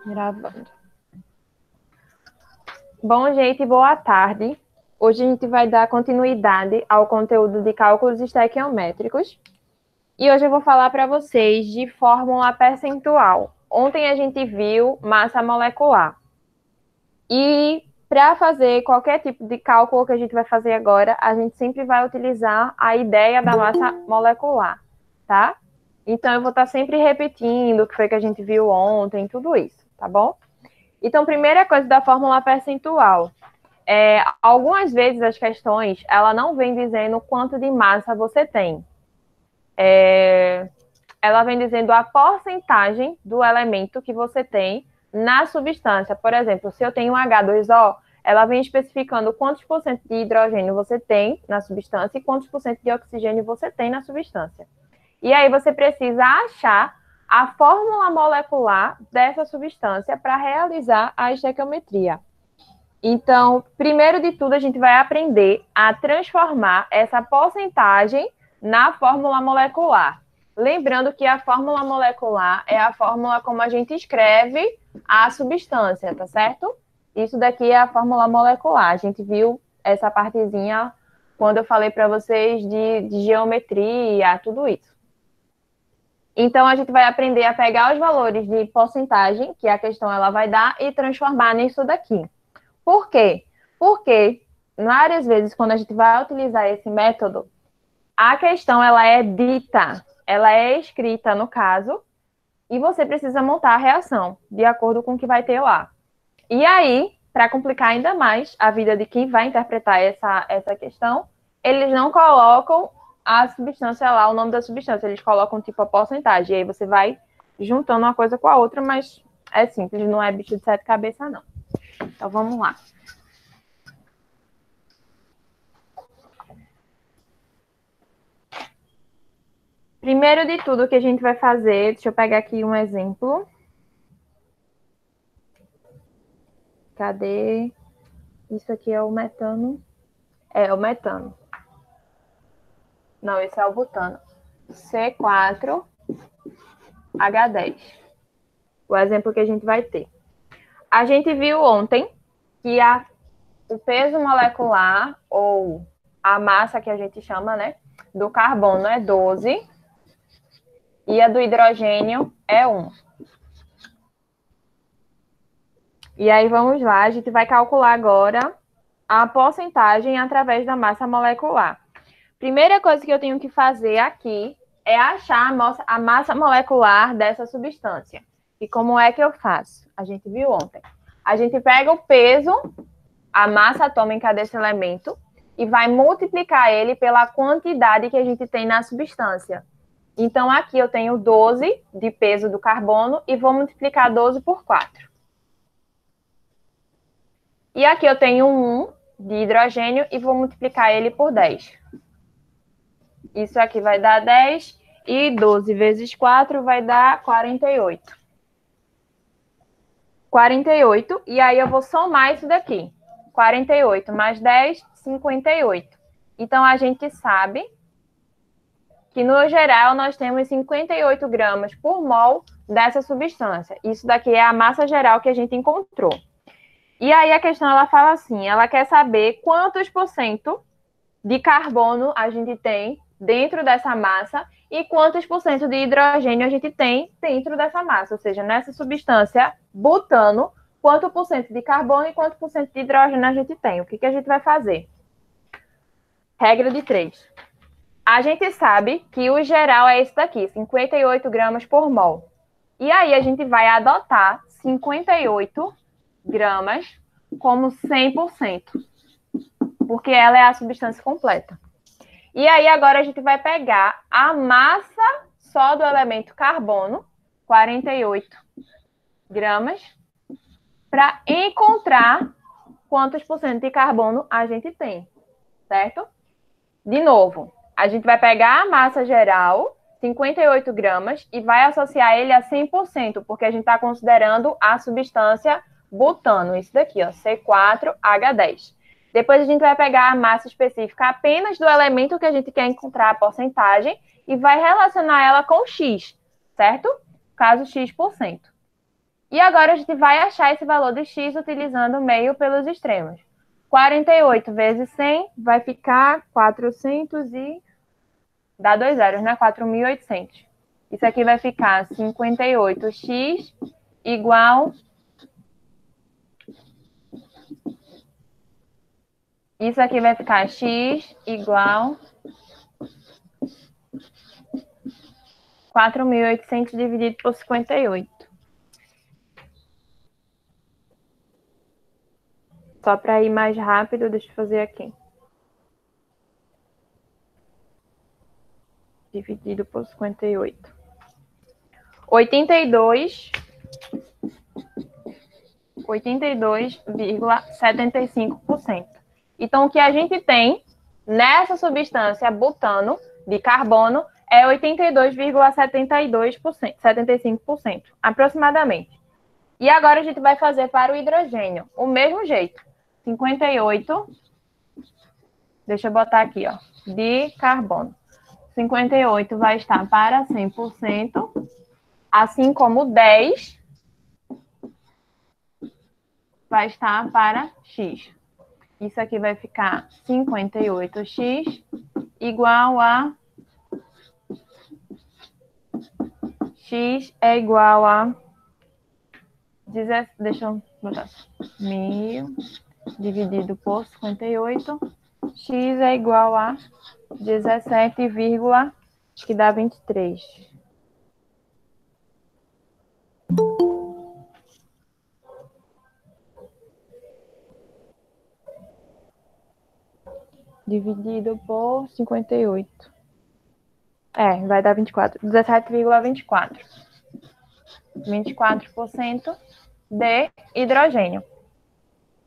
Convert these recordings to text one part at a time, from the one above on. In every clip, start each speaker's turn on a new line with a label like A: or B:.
A: Gravando. Bom, gente, boa tarde. Hoje a gente vai dar continuidade ao conteúdo de cálculos estequiométricos. E hoje eu vou falar para vocês de fórmula percentual. Ontem a gente viu massa molecular. E para fazer qualquer tipo de cálculo que a gente vai fazer agora, a gente sempre vai utilizar a ideia da massa molecular, tá? Então, eu vou estar sempre repetindo o que foi que a gente viu ontem, tudo isso, tá bom? Então, primeira coisa da fórmula percentual. Algumas vezes as questões, ela não vem dizendo quanto de massa você tem. Ela vem dizendo a porcentagem do elemento que você tem na substância. Por exemplo, se eu tenho um H2O, ela vem especificando quantos por cento de hidrogênio você tem na substância e quantos por cento de oxigênio você tem na substância. E aí você precisa achar a fórmula molecular dessa substância para realizar a estequiometria. Então, primeiro de tudo, a gente vai aprender a transformar essa porcentagem na fórmula molecular. Lembrando que a fórmula molecular é a fórmula como a gente escreve a substância, tá certo? Isso daqui é a fórmula molecular. A gente viu essa partezinha quando eu falei para vocês de geometria, tudo isso. Então, a gente vai aprender a pegar os valores de porcentagem, que a questão ela vai dar, e transformar nisso daqui. Por quê? Porque, várias vezes, quando a gente vai utilizar esse método, a questão ela é dita, ela é escrita, no caso, e você precisa montar a reação, de acordo com o que vai ter lá. E aí, para complicar ainda mais a vida de quem vai interpretar essa questão, eles não colocam a substância lá, o nome da substância, eles colocam tipo a porcentagem, e aí você vai juntando uma coisa com a outra, mas é simples, não é bicho de sete cabeças, não. Então, vamos lá. Primeiro de tudo, o que a gente vai fazer, deixa eu pegar aqui um exemplo. Cadê? Isso aqui é o metano. É o metano. Não, esse é o butano. C4H10. O exemplo que a gente vai ter. A gente viu ontem que o peso molecular, ou a massa que a gente chama, né, do carbono é 12 e a do hidrogênio é 1. E aí vamos lá, a gente vai calcular agora a porcentagem através da massa molecular. Primeira coisa que eu tenho que fazer aqui é achar a massa molecular dessa substância. E como é que eu faço? A gente viu ontem. A gente pega o peso, a massa atômica desse elemento, e vai multiplicar ele pela quantidade que a gente tem na substância. Então, aqui eu tenho 12 de peso do carbono e vou multiplicar 12 por 4. E aqui eu tenho 1 de hidrogênio e vou multiplicar ele por 10. Isso aqui vai dar 10 e 12 vezes 4 vai dar 48. 48, e aí eu vou somar isso daqui. 48 mais 10, 58. Então, a gente sabe que, no geral, nós temos 58 gramas por mol dessa substância. Isso daqui é a massa geral que a gente encontrou. E aí a questão, ela fala assim, ela quer saber quantos por cento de carbono a gente tem dentro dessa massa e quantos por cento de hidrogênio a gente tem dentro dessa massa. Ou seja, nessa substância butano, quanto por cento de carbono e quanto por cento de hidrogênio a gente tem. O que a gente vai fazer? Regra de 3. A gente sabe que o geral é esse daqui, 58 gramas por mol. E aí a gente vai adotar 58 gramas como 100%, porque ela é a substância completa. E aí agora a gente vai pegar a massa só do elemento carbono, 48 gramas, para encontrar quantos por cento de carbono a gente tem, certo? De novo, a gente vai pegar a massa geral, 58 gramas, e vai associar ele a 100%, porque a gente está considerando a substância butano, isso daqui, ó, C4H10. Depois a gente vai pegar a massa específica apenas do elemento que a gente quer encontrar a porcentagem e vai relacionar ela com X, certo? Caso X%. E agora a gente vai achar esse valor de x utilizando o meio pelos extremos. 48 vezes 100 vai ficar 400 e... dá 2 zeros, né? 4.800. Isso aqui vai ficar 58x igual... Isso aqui vai ficar x igual 4.800 dividido por 58. Só para ir mais rápido, deixa eu fazer aqui. Dividido por 58. 82,75%. Então, o que a gente tem nessa substância butano de carbono é 82,72%, 75%, aproximadamente. E agora a gente vai fazer para o hidrogênio, o mesmo jeito. 58, deixa eu botar aqui, ó, de carbono. 58 vai estar para 100%, assim como 10 vai estar para x. Isso aqui vai ficar 58x igual a... x é igual a... deixa eu botar 1.000 dividido por 58. X é igual a 17, acho que dá 23. Dividido por 58. Vai dar 24. 17,24. 24% de hidrogênio.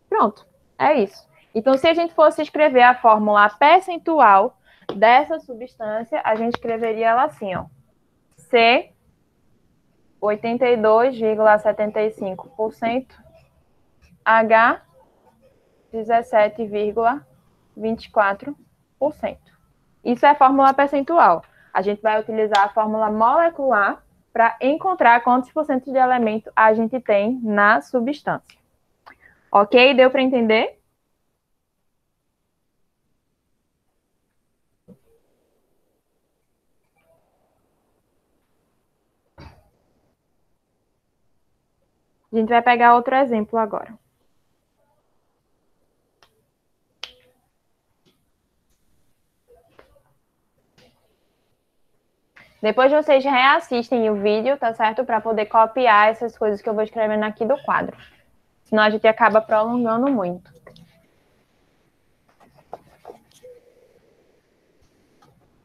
A: Pronto, é isso. Então, se a gente fosse escrever a fórmula percentual dessa substância, a gente escreveria ela assim, ó. C, 82,75%, H, 17,24%. Isso é a fórmula percentual. A gente vai utilizar a fórmula molecular para encontrar quantos por cento de elemento a gente tem na substância. Ok? Deu para entender? A gente vai pegar outro exemplo agora. Depois vocês reassistem o vídeo, tá certo? Para poder copiar essas coisas que eu vou escrevendo aqui do quadro. Senão a gente acaba prolongando muito.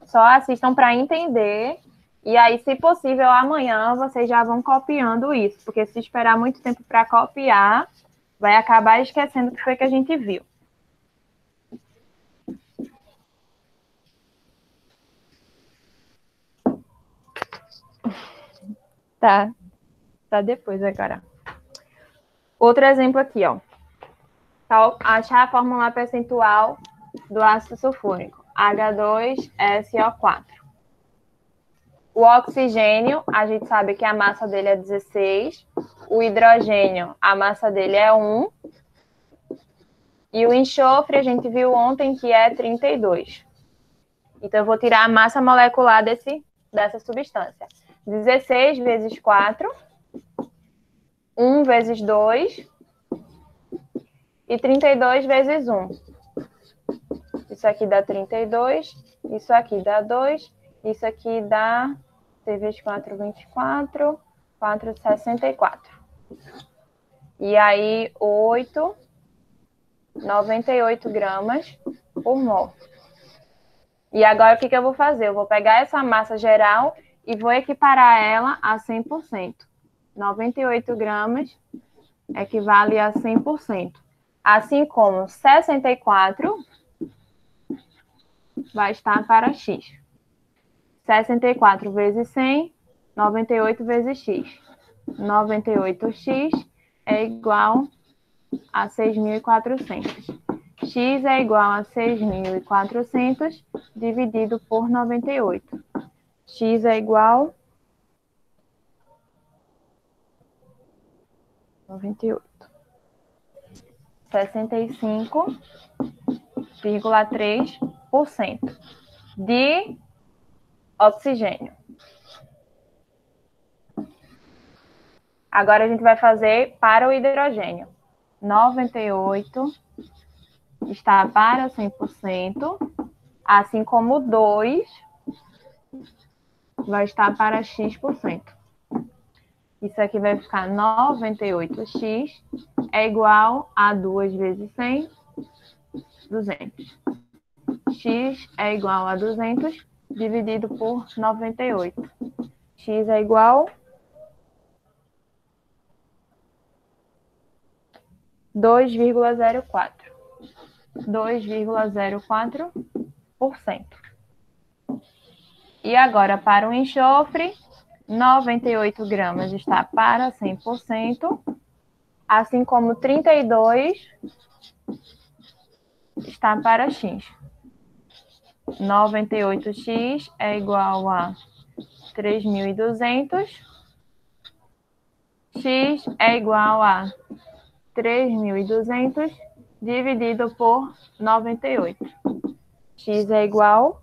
A: Só assistam para entender. E aí, se possível, amanhã vocês já vão copiando isso. Porque se esperar muito tempo para copiar, vai acabar esquecendo o que foi que a gente viu. Tá depois agora. Outro exemplo aqui, ó. Achar a fórmula percentual do ácido sulfúrico, H2SO4. O oxigênio, a gente sabe que a massa dele é 16. O hidrogênio, a massa dele é 1. E o enxofre, a gente viu ontem que é 32. Então, eu vou tirar a massa molecular dessa substância. 16 vezes 4. 1 vezes 2. E 32 vezes 1. Isso aqui dá 32. Isso aqui dá 2. Isso aqui dá... 3 vezes 4, 24. 4, 64. E aí, 8... 98 gramas por mol. E agora, o que eu vou fazer? Eu vou pegar essa massa geral e vou equiparar ela a 100%. 98 gramas equivale a 100%. Assim como 64 vai estar para x. 64 vezes 100, 98 vezes x. 98x é igual a 6.400. X é igual a 6.400 dividido por 98. X é igual 98. 65,3% de oxigênio. Agora a gente vai fazer para o hidrogênio. 98 está para 100%, assim como 2 vai estar para X%. Isso aqui vai ficar 98x é igual a 2 vezes 100, 200. X é igual a 200 dividido por 98. X é igual a 2,04. 2,04%. E agora, para o enxofre, 98 gramas está para 100%, assim como 32 está para X. 98x é igual a 3.200. X é igual a 3.200 dividido por 98. X é igual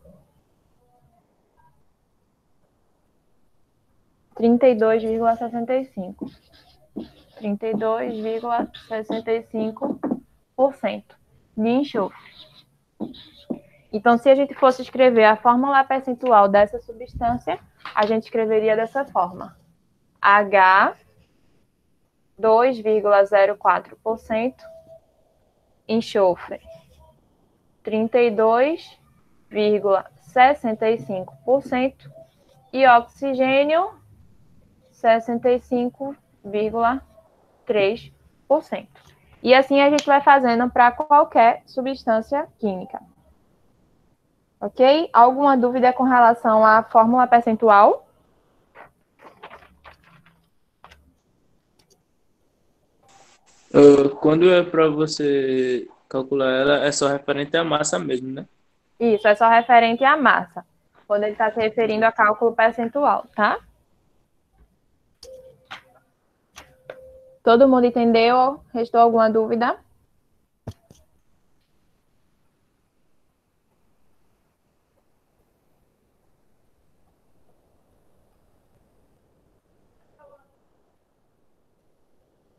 A: a 32,65. 32,65% de enxofre. Então, se a gente fosse escrever a fórmula percentual dessa substância, a gente escreveria dessa forma. H, 2,04%, enxofre, 32,65% e oxigênio, 65,3%. E assim a gente vai fazendo para qualquer substância química. Ok? Alguma dúvida com relação à fórmula percentual?
B: Quando é para você calcular ela, é só referente à massa mesmo, né?
A: Isso, é só referente à massa, quando ele está se referindo a cálculo percentual, tá? Todo mundo entendeu? Restou alguma dúvida?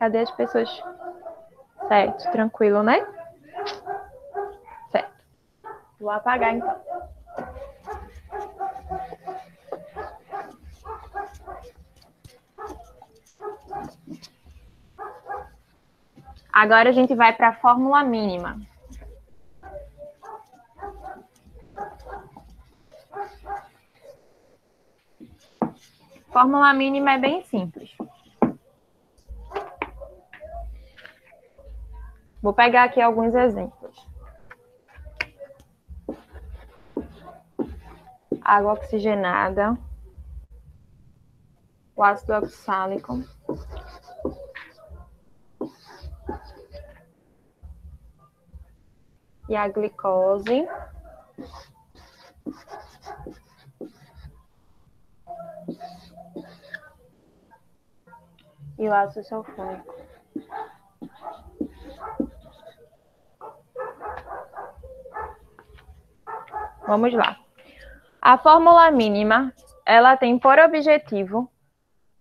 A: Cadê as pessoas? Certo, tranquilo, né? Certo. Vou apagar, então. Agora a gente vai para a fórmula mínima. Fórmula mínima é bem simples. Vou pegar aqui alguns exemplos. Água oxigenada, o ácido oxálico, e a glicose, e o ácido sulfúrico. Vamos lá. A fórmula mínima, ela tem por objetivo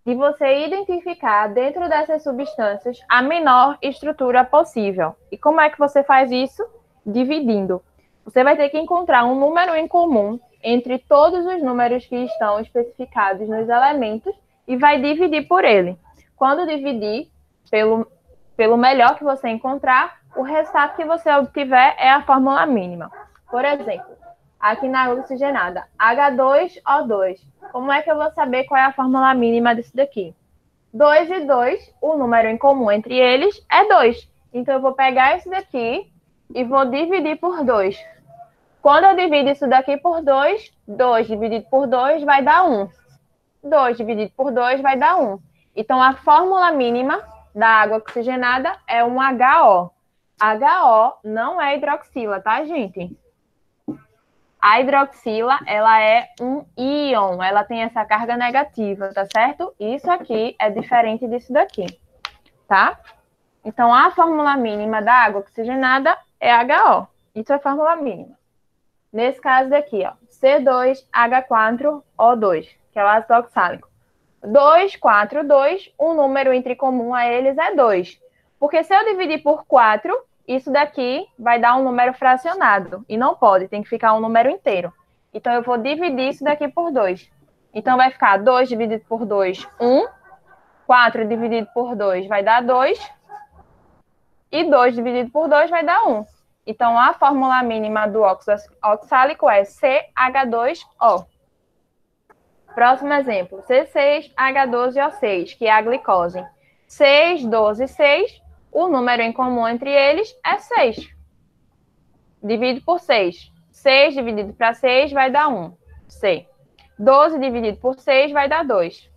A: de você identificar dentro dessas substâncias a menor estrutura possível. E como é que você faz isso? Dividindo. Você vai ter que encontrar um número em comum entre todos os números que estão especificados nos elementos e vai dividir por ele. Quando dividir pelo melhor que você encontrar, o resultado que você obtiver é a fórmula mínima. Por exemplo, aqui na água oxigenada, H2O2. Como é que eu vou saber qual é a fórmula mínima disso daqui? 2 e 2, o número em comum entre eles é 2. Então, eu vou pegar esse daqui e vou dividir por 2. Quando eu divido isso daqui por 2, 2 dividido por 2 vai dar 1. 2 dividido por 2 vai dar 1. Então, a fórmula mínima da água oxigenada é um HO. HO não é hidroxila, tá, gente? A hidroxila, ela é um íon, ela tem essa carga negativa, tá certo? Isso aqui é diferente disso daqui, tá? Então, a fórmula mínima da água oxigenada é HO. Isso é a fórmula mínima. Nesse caso daqui, ó, C2H4O2, que é o ácido oxálico. 2, 4, 2, o número entre comum a eles é 2. Porque se eu dividir por 4, isso daqui vai dar um número fracionado. E não pode, tem que ficar um número inteiro. Então, eu vou dividir isso daqui por 2. Então, vai ficar 2 dividido por 2, 1. 4 dividido por 2 vai dar 2. E 2 dividido por 2 vai dar 1. Então, a fórmula mínima do óxido oxálico é CH2O. Próximo exemplo, C6H12O6, que é a glicose. 6, 12, 6, o número em comum entre eles é 6. Dividido por 6. 6 dividido para 6 vai dar 1, C. 12 dividido por 6 vai dar 2.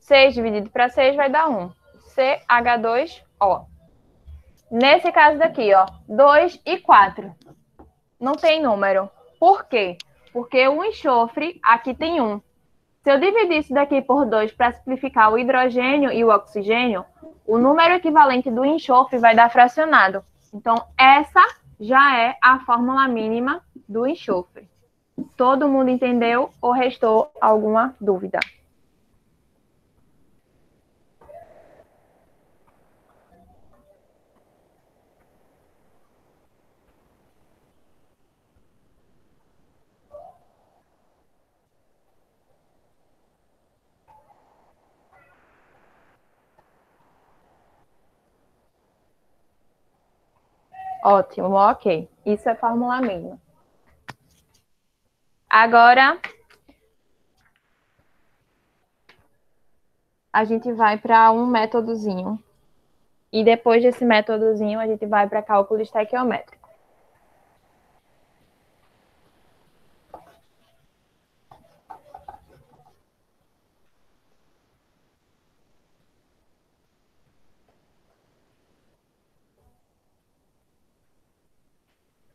A: 6 dividido para 6 vai dar 1, CH2O. Nesse caso daqui, ó, 2 e 4. Não tem número. Por quê? Porque o enxofre aqui tem 1. Se eu dividir isso daqui por 2 para simplificar o hidrogênio e o oxigênio, o número equivalente do enxofre vai dar fracionado. Então, essa já é a fórmula mínima do enxofre. Todo mundo entendeu ou restou alguma dúvida? Ótimo, ok. Isso é fórmula mínima. Agora, a gente vai para um métodozinho. E depois desse métodozinho, a gente vai para cálculo estequiométrico.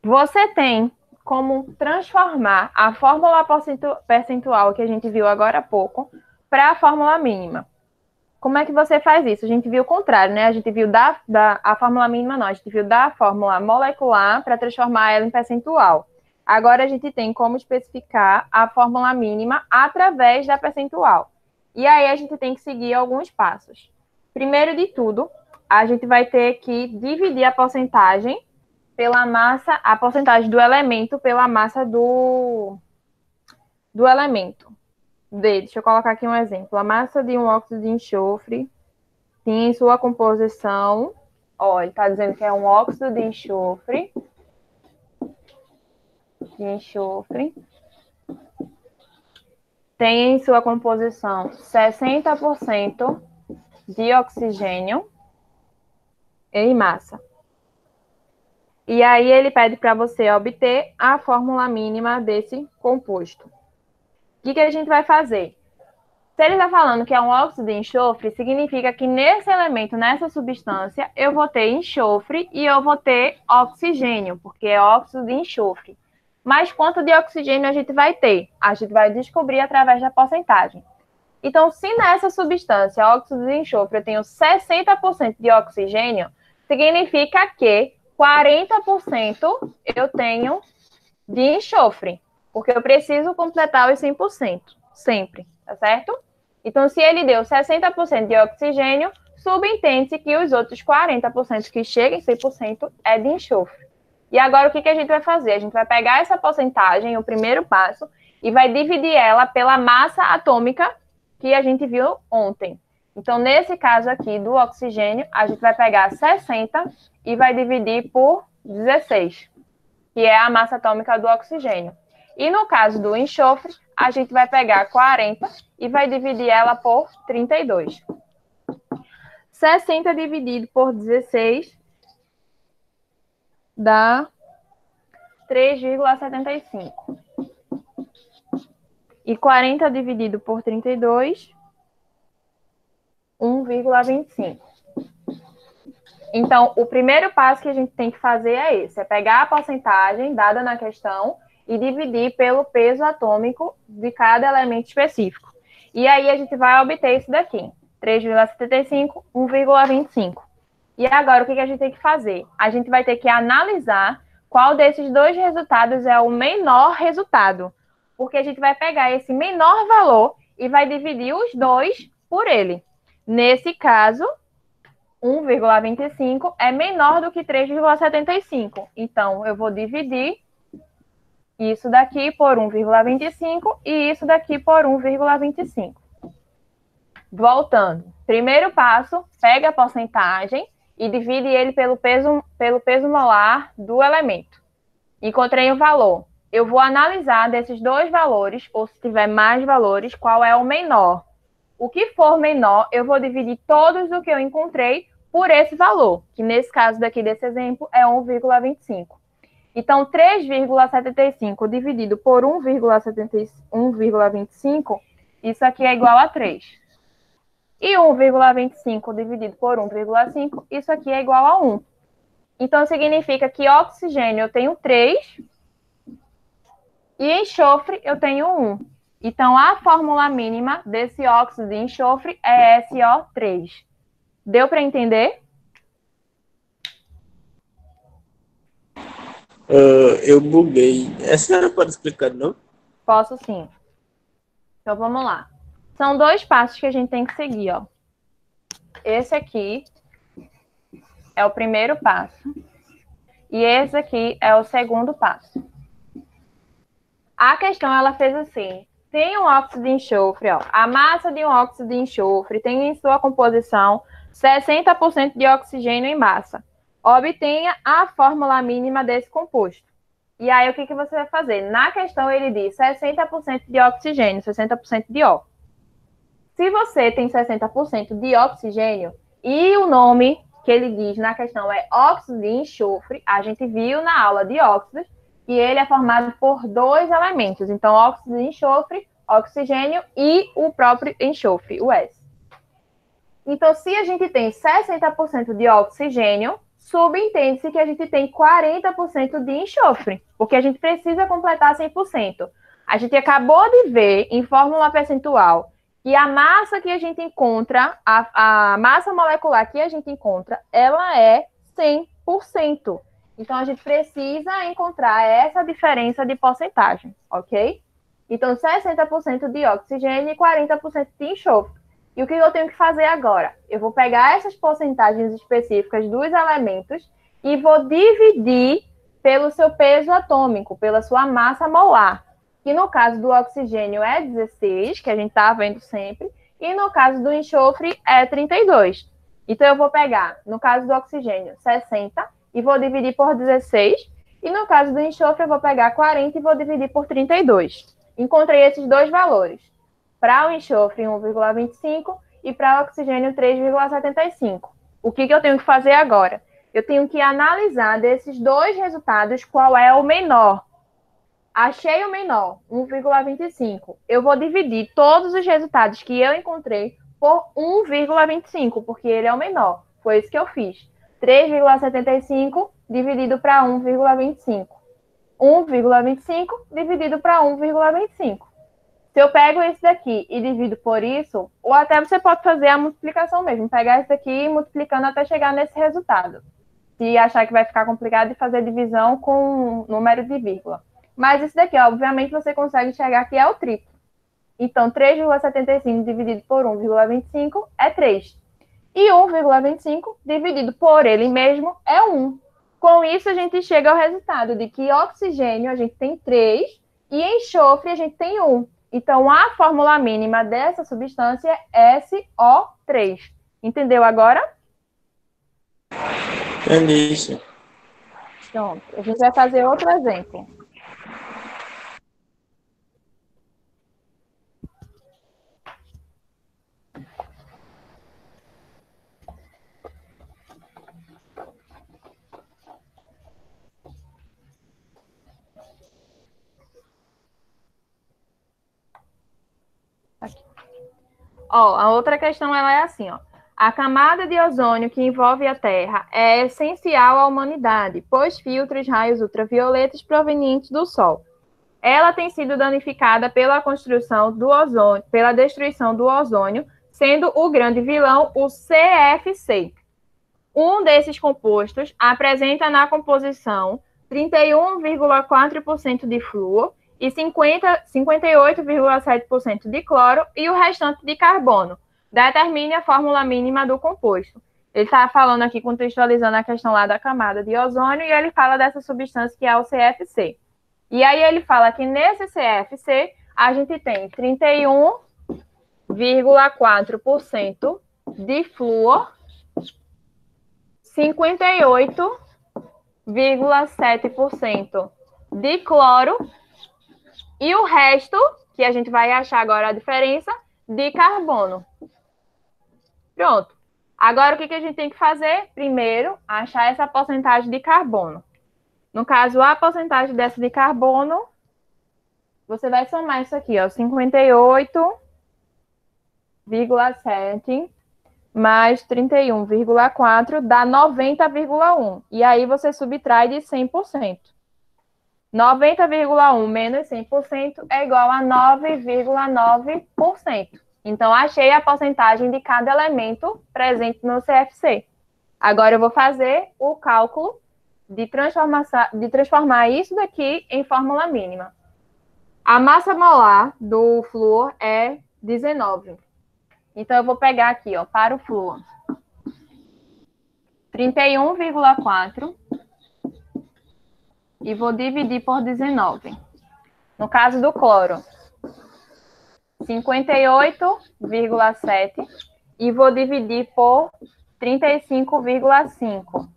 A: Você tem como transformar a fórmula percentual que a gente viu agora há pouco para a fórmula mínima. Como é que você faz isso? A gente viu o contrário, né? A gente viu a fórmula mínima, não. A gente viu da fórmula molecular para transformar ela em percentual. Agora a gente tem como especificar a fórmula mínima através da percentual. E aí a gente tem que seguir alguns passos. Primeiro de tudo, a gente vai ter que dividir a porcentagem pela massa, a porcentagem do elemento pela massa do elemento. Deixa eu colocar aqui um exemplo. A massa de um óxido de enxofre tem em sua composição, ó, ele está dizendo que é um óxido de enxofre, tem em sua composição 60% de oxigênio em massa. E aí ele pede para você obter a fórmula mínima desse composto. O que a gente vai fazer? Se ele está falando que é um óxido de enxofre, significa que nesse elemento, nessa substância, eu vou ter enxofre e eu vou ter oxigênio, porque é óxido de enxofre. Mas quanto de oxigênio a gente vai ter? A gente vai descobrir através da porcentagem. Então, se nessa substância, óxido de enxofre, eu tenho 60% de oxigênio, significa que 40% eu tenho de enxofre, porque eu preciso completar os 100%, sempre, tá certo? Então, se ele deu 60% de oxigênio, subentende-se que os outros 40% que chegam em 100% é de enxofre. E agora, o que a gente vai fazer? A gente vai pegar essa porcentagem, o primeiro passo, e vai dividir ela pela massa atômica que a gente viu ontem. Então, nesse caso aqui do oxigênio, a gente vai pegar 60 e vai dividir por 16, que é a massa atômica do oxigênio. E no caso do enxofre, a gente vai pegar 40 e vai dividir ela por 32. 60 dividido por 16 dá 3,75. E 40 dividido por 32, 1,25. Então, o primeiro passo que a gente tem que fazer é esse, é pegar a porcentagem dada na questão e dividir pelo peso atômico de cada elemento específico. E aí a gente vai obter isso daqui, 3,75, 1,25. E agora, o que a gente tem que fazer? A gente vai ter que analisar qual desses dois resultados é o menor resultado. Porque a gente vai pegar esse menor valor e vai dividir os dois por ele. Nesse caso, 1,25 é menor do que 3,75. Então, eu vou dividir isso daqui por 1,25 e isso daqui por 1,25. Voltando. Primeiro passo, pega a porcentagem e divide ele pelo peso molar do elemento. Encontrei o valor. Eu vou analisar desses dois valores, ou se tiver mais valores, qual é o menor. O que for menor, eu vou dividir todos o que eu encontrei por esse valor, que nesse caso daqui desse exemplo é 1,25. Então, 3,75 dividido por 1,25, isso aqui é igual a 3. E 1,25 dividido por 1,5, isso aqui é igual a 1. Então, significa que oxigênio eu tenho 3 e enxofre eu tenho 1. Então, a fórmula mínima desse óxido de enxofre é SO3. Deu para entender?
B: Eu buguei. A senhora pode explicar, não?
A: Posso sim. Então, vamos lá. São dois passos que a gente tem que seguir, ó. Esse aqui é o primeiro passo. E esse aqui é o segundo passo. A questão, ela fez assim. Tem um óxido de enxofre, ó. A massa de um óxido de enxofre tem em sua composição 60% de oxigênio em massa. Obtenha a fórmula mínima desse composto. E aí, o que você vai fazer? Na questão, ele diz 60% de oxigênio, 60% de O. Se você tem 60% de oxigênio e o nome que ele diz na questão é óxido de enxofre, a gente viu na aula de óxidos que ele é formado por dois elementos. Então, óxido de enxofre, oxigênio e o próprio enxofre, o S. Então, se a gente tem 60% de oxigênio, subentende-se que a gente tem 40% de enxofre, porque a gente precisa completar 100%. A gente acabou de ver em fórmula percentual que a massa que a gente encontra, a massa molecular que a gente encontra, ela é 100%. Então, a gente precisa encontrar essa diferença de porcentagem, ok? Então, 60% de oxigênio e 40% de enxofre. E o que eu tenho que fazer agora? Eu vou pegar essas porcentagens específicas dos elementos e vou dividir pelo seu peso atômico, pela sua massa molar. Que no caso do oxigênio é 16, que a gente está vendo sempre, e no caso do enxofre é 32. Então, eu vou pegar, no caso do oxigênio, 60 e vou dividir por 16, e no caso do enxofre eu vou pegar 40 e vou dividir por 32. Encontrei esses dois valores. Para o enxofre, 1,25 e para o oxigênio, 3,75. O que eu tenho que fazer agora? Eu tenho que analisar desses dois resultados qual é o menor. Achei o menor, 1,25. Eu vou dividir todos os resultados que eu encontrei por 1,25, porque ele é o menor. Foi isso que eu fiz. 3,75 dividido para 1,25. 1,25 dividido para 1,25. Se eu pego esse daqui e divido por isso, ou até você pode fazer a multiplicação mesmo, pegar esse daqui e multiplicando até chegar nesse resultado. Se achar que vai ficar complicado de fazer divisão com número de vírgula. Mas esse daqui, obviamente, você consegue enxergar que é o triplo. Então, 3,75 dividido por 1,25 é 3. E 1,25 dividido por ele mesmo é 1. Com isso, a gente chega ao resultado de que oxigênio a gente tem 3 e enxofre a gente tem 1. Então, a fórmula mínima dessa substância é SO3. Entendeu agora?
B: Entendi.
A: Pronto. A gente vai fazer outro exemplo. Ó, a outra questão ela é assim, ó. A camada de ozônio que envolve a Terra é essencial à humanidade, pois filtra os raios ultravioletas provenientes do Sol. Ela tem sido danificada pela construção do ozônio, pela destruição do ozônio, sendo o grande vilão o CFC. Um desses compostos apresenta na composição 31,4% de flúor e 58,7% de cloro e o restante de carbono. Determine a fórmula mínima do composto. Ele está falando aqui, contextualizando a questão lá da camada de ozônio, e ele fala dessa substância que é o CFC. E aí ele fala que nesse CFC a gente tem 31,4% de flúor, 58,7% de cloro e o resto, que a gente vai achar agora a diferença, de carbono. Pronto. Agora, o que a gente tem que fazer? Primeiro, achar essa porcentagem de carbono. No caso, a porcentagem dessa de carbono, você vai somar isso aqui, ó, 58,7 mais 31,4 dá 90,1. E aí você subtrai de 100%. 90,1 menos 100% é igual a 9,9%. Então, achei a porcentagem de cada elemento presente no CFC. Agora, eu vou fazer o cálculo de transformar isso daqui em fórmula mínima. A massa molar do flúor é 19. Então, eu vou pegar aqui, ó, para o flúor, 31,4 e vou dividir por 19. No caso do cloro, 58,7 e vou dividir por 35,5.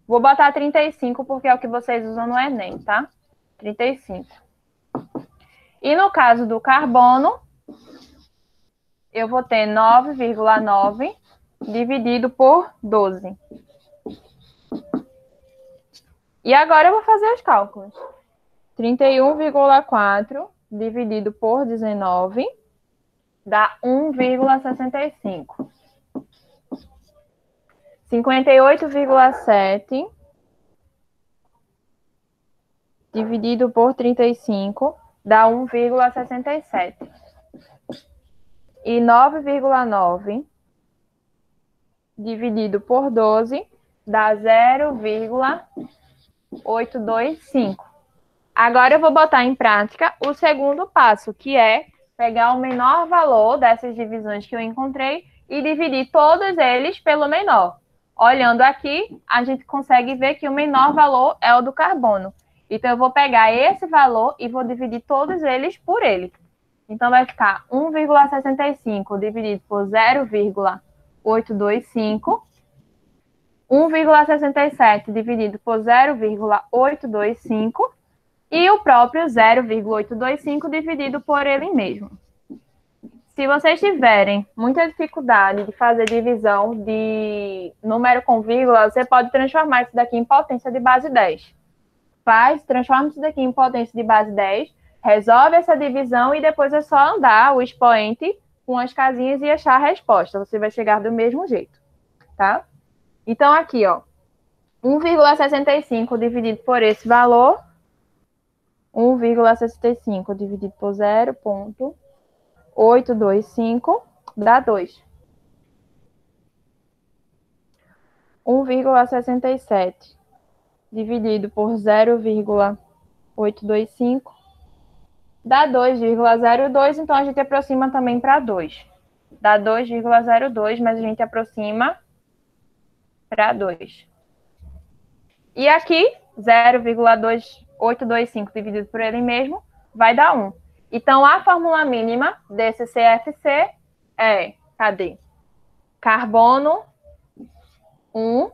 A: Vou botar 35 porque é o que vocês usam no Enem, tá? 35. E no caso do carbono, eu vou ter 9,9 dividido por 12. E agora eu vou fazer os cálculos. 31,4 dividido por 19 dá 1,65. 58,7 dividido por 35 dá 1,67. E 9,9 dividido por 12 dá 0,825. Agora eu vou botar em prática o segundo passo, que é pegar o menor valor dessas divisões que eu encontrei e dividir todos eles pelo menor. Olhando aqui, a gente consegue ver que o menor valor é o do carbono. Então, eu vou pegar esse valor e vou dividir todos eles por ele. Então, vai ficar 1,65 dividido por 0,825. 1,67 dividido por 0,825. E o próprio 0,825 dividido por ele mesmo. Se vocês tiverem muita dificuldade de fazer divisão de número com vírgula, você pode transformar isso daqui em potência de base 10. Transforma isso daqui em potência de base 10, resolve essa divisão e depois é só andar o expoente com as casinhas e achar a resposta. Você vai chegar do mesmo jeito, tá? Então, aqui, ó, 1,65 dividido por esse valor, 1,65 dividido por 0,825 dá 2. 1,67 dividido por 0,825 dá 2,02, então a gente aproxima também para 2. Dá 2,02, mas a gente aproxima para 2. E aqui, 0,825 dividido por ele mesmo vai dar 1. Então, a fórmula mínima desse CFC é, cadê? Carbono, 1,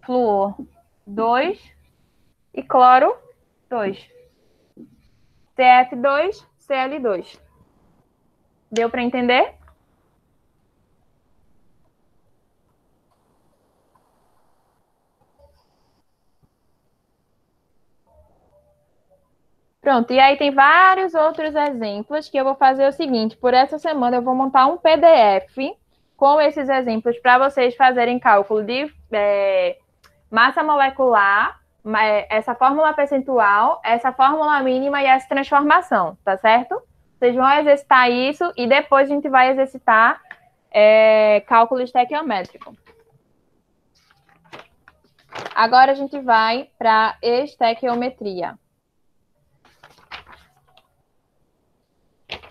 A: flúor, 2 e cloro, 2. CF2, Cl2. Deu para entender? Pronto, e aí tem vários outros exemplos que eu vou fazer o seguinte, por essa semana eu vou montar um PDF com esses exemplos para vocês fazerem cálculo de massa molecular, essa fórmula percentual, essa fórmula mínima e essa transformação, tá certo? Vocês vão exercitar isso e depois a gente vai exercitar cálculo estequiométrico. Agora a gente vai para estequiometria.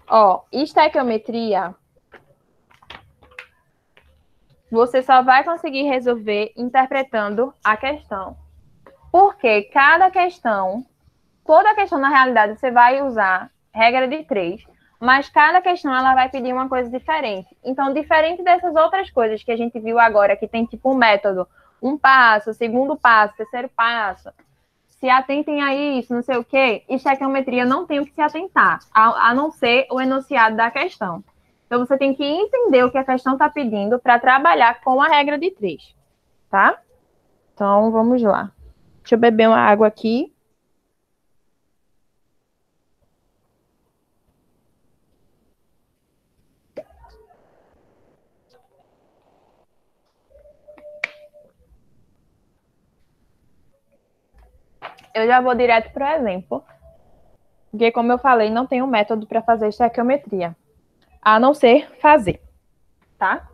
A: Ó, estequiometria, você só vai conseguir resolver interpretando a questão. Porque cada questão, toda questão na realidade você vai usar regra de 3, mas cada questão ela vai pedir uma coisa diferente. Então, diferente dessas outras coisas que a gente viu agora, que tem tipo um método, um passo, segundo passo, terceiro passo, se atentem a isso, não sei o quê, estequiometria não tem o que se atentar, a não ser o enunciado da questão. Então, você tem que entender o que a questão está pedindo para trabalhar com a regra de 3, tá? Então, vamos lá. Deixa eu beber uma água aqui. Eu já vou direto para o exemplo. Porque, como eu falei, não tem um método para fazer estequiometria. A não ser fazer, tá?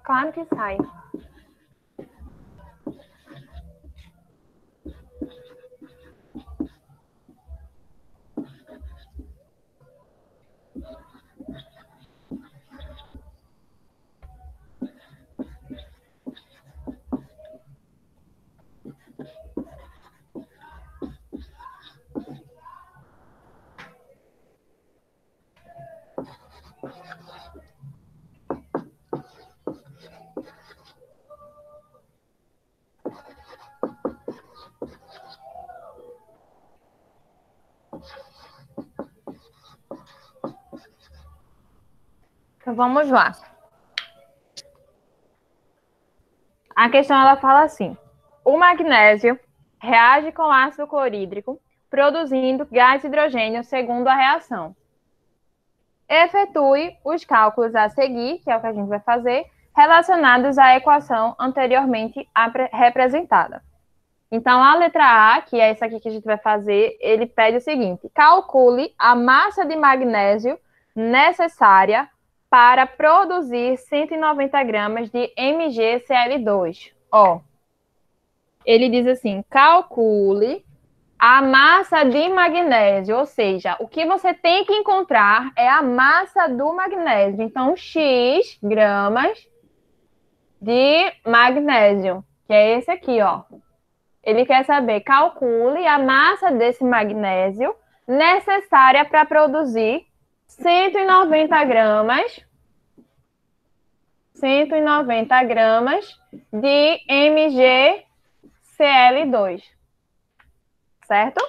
A: Claro que sai. Então, vamos lá. A questão, ela fala assim. O magnésio reage com ácido clorídrico, produzindo gás hidrogênio segundo a reação. Efetue os cálculos a seguir, que é o que a gente vai fazer, relacionados à equação anteriormente representada. Então, a letra A, que é essa aqui que a gente vai fazer, ele pede o seguinte: calcule a massa de magnésio necessária para produzir 190 gramas de MgCl2. Ó, ele diz assim, calcule a massa de magnésio, ou seja, o que você tem que encontrar é a massa do magnésio. Então, X gramas de magnésio, que é esse aqui, ó. Ele quer saber, calcule a massa desse magnésio necessária para produzir 190 gramas de MgCl2. Certo?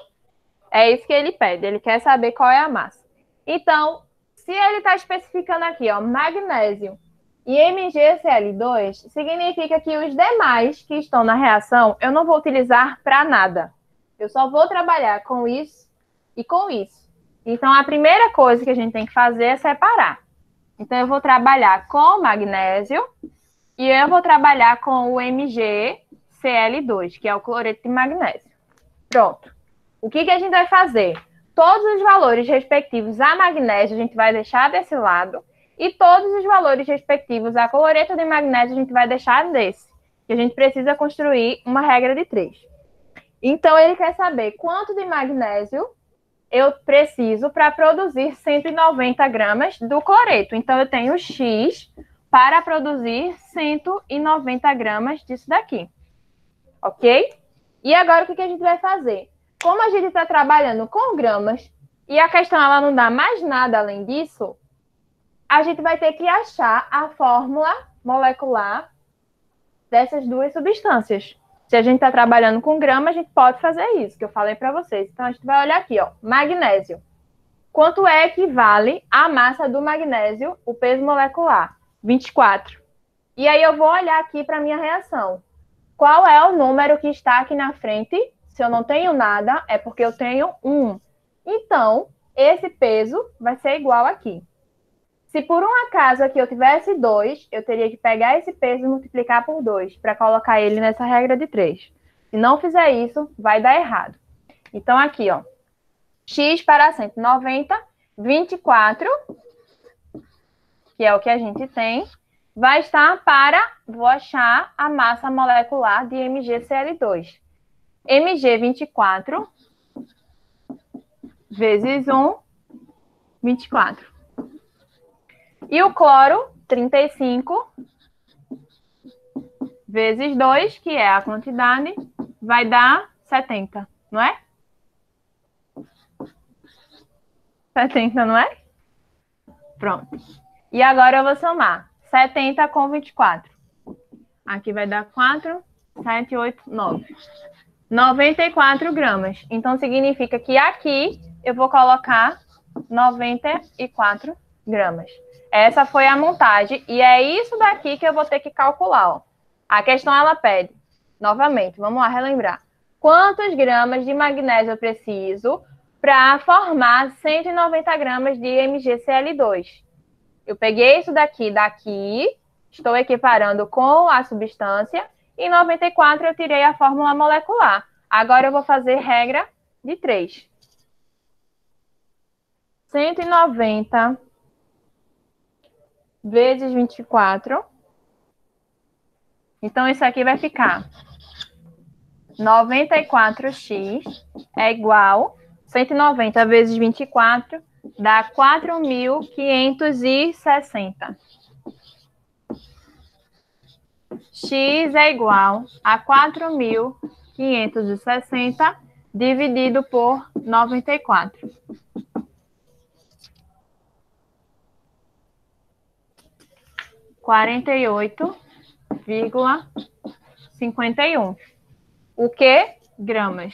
A: É isso que ele pede. Ele quer saber qual é a massa. Então, se ele está especificando aqui, ó, magnésio e MgCl2, significa que os demais que estão na reação, eu não vou utilizar para nada. Eu só vou trabalhar com isso e com isso. Então, a primeira coisa que a gente tem que fazer é separar. Então, eu vou trabalhar com magnésio e eu vou trabalhar com o MgCl2, que é o cloreto de magnésio. Pronto. O que a gente vai fazer? Todos os valores respectivos a magnésio a gente vai deixar desse lado e todos os valores respectivos a cloreto de magnésio a gente vai deixar desse. Que a gente precisa construir uma regra de 3. Então, ele quer saber quanto de magnésio eu preciso para produzir 190 gramas do cloreto. Então, eu tenho X para produzir 190 gramas disso daqui. Ok? E agora, o que a gente vai fazer? Como a gente está trabalhando com gramas e a questão ela não dá mais nada além disso, a gente vai ter que achar a fórmula molecular dessas duas substâncias. Se a gente está trabalhando com grama, a gente pode fazer isso, que eu falei para vocês. Então, a gente vai olhar aqui, ó, magnésio. Quanto é que vale a massa do magnésio, o peso molecular? 24. E aí eu vou olhar aqui para a minha reação. Qual é o número que está aqui na frente? Se eu não tenho nada, é porque eu tenho 1. Então, esse peso vai ser igual aqui. Se por um acaso aqui eu tivesse 2, eu teria que pegar esse peso e multiplicar por 2 para colocar ele nessa regra de 3. Se não fizer isso, vai dar errado. Então, aqui, ó, x para 190, 24, que é o que a gente tem, vai estar para, vou achar a massa molecular de MgCl2. Mg24 vezes 1, 24. E o cloro, 35 vezes 2, que é a quantidade, vai dar 70, não é? 70, não é? Pronto. E agora eu vou somar 70 com 24. Aqui vai dar 4, 7, 8, 9. 94 gramas. Então, significa que aqui eu vou colocar 94 gramas. Essa foi a montagem. E é isso daqui que eu vou ter que calcular, ó. A questão, ela pede, novamente, vamos lá relembrar. Quantos gramas de magnésio eu preciso para formar 190 gramas de MgCl2? Eu peguei isso daqui, estou equiparando com a substância, e 94 eu tirei a fórmula molecular. Agora eu vou fazer regra de 3. 190 vezes 24. Então, isso aqui vai ficar 94x é igual 190 vezes 24 dá 4.560. X é igual a 4.560 dividido por 94. 48,51. O que? Gramas.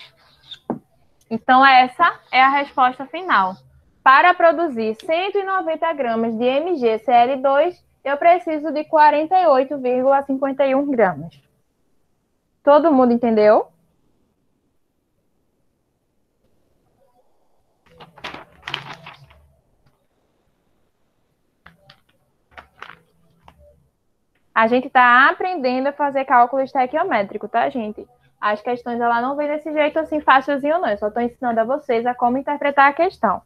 A: Então, essa é a resposta final. Para produzir 190 gramas de MgCl2, eu preciso de 48,51 gramas. Todo mundo entendeu? A gente está aprendendo a fazer cálculo estequiométrico, tá, gente? As questões, ela não vem desse jeito assim, fácilzinho, não. Eu só estou ensinando a vocês a como interpretar a questão.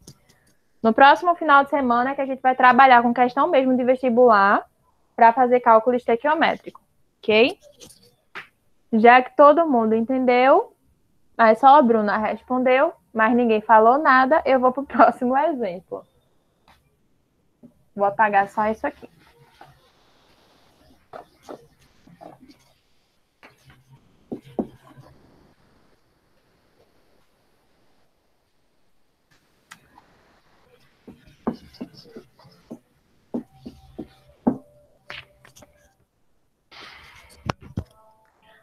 A: No próximo final de semana, que a gente vai trabalhar com questão mesmo de vestibular para fazer cálculo estequiométrico, ok? Já que todo mundo entendeu, aí só a Bruna respondeu, mas ninguém falou nada, eu vou para o próximo exemplo. Vou apagar só isso aqui.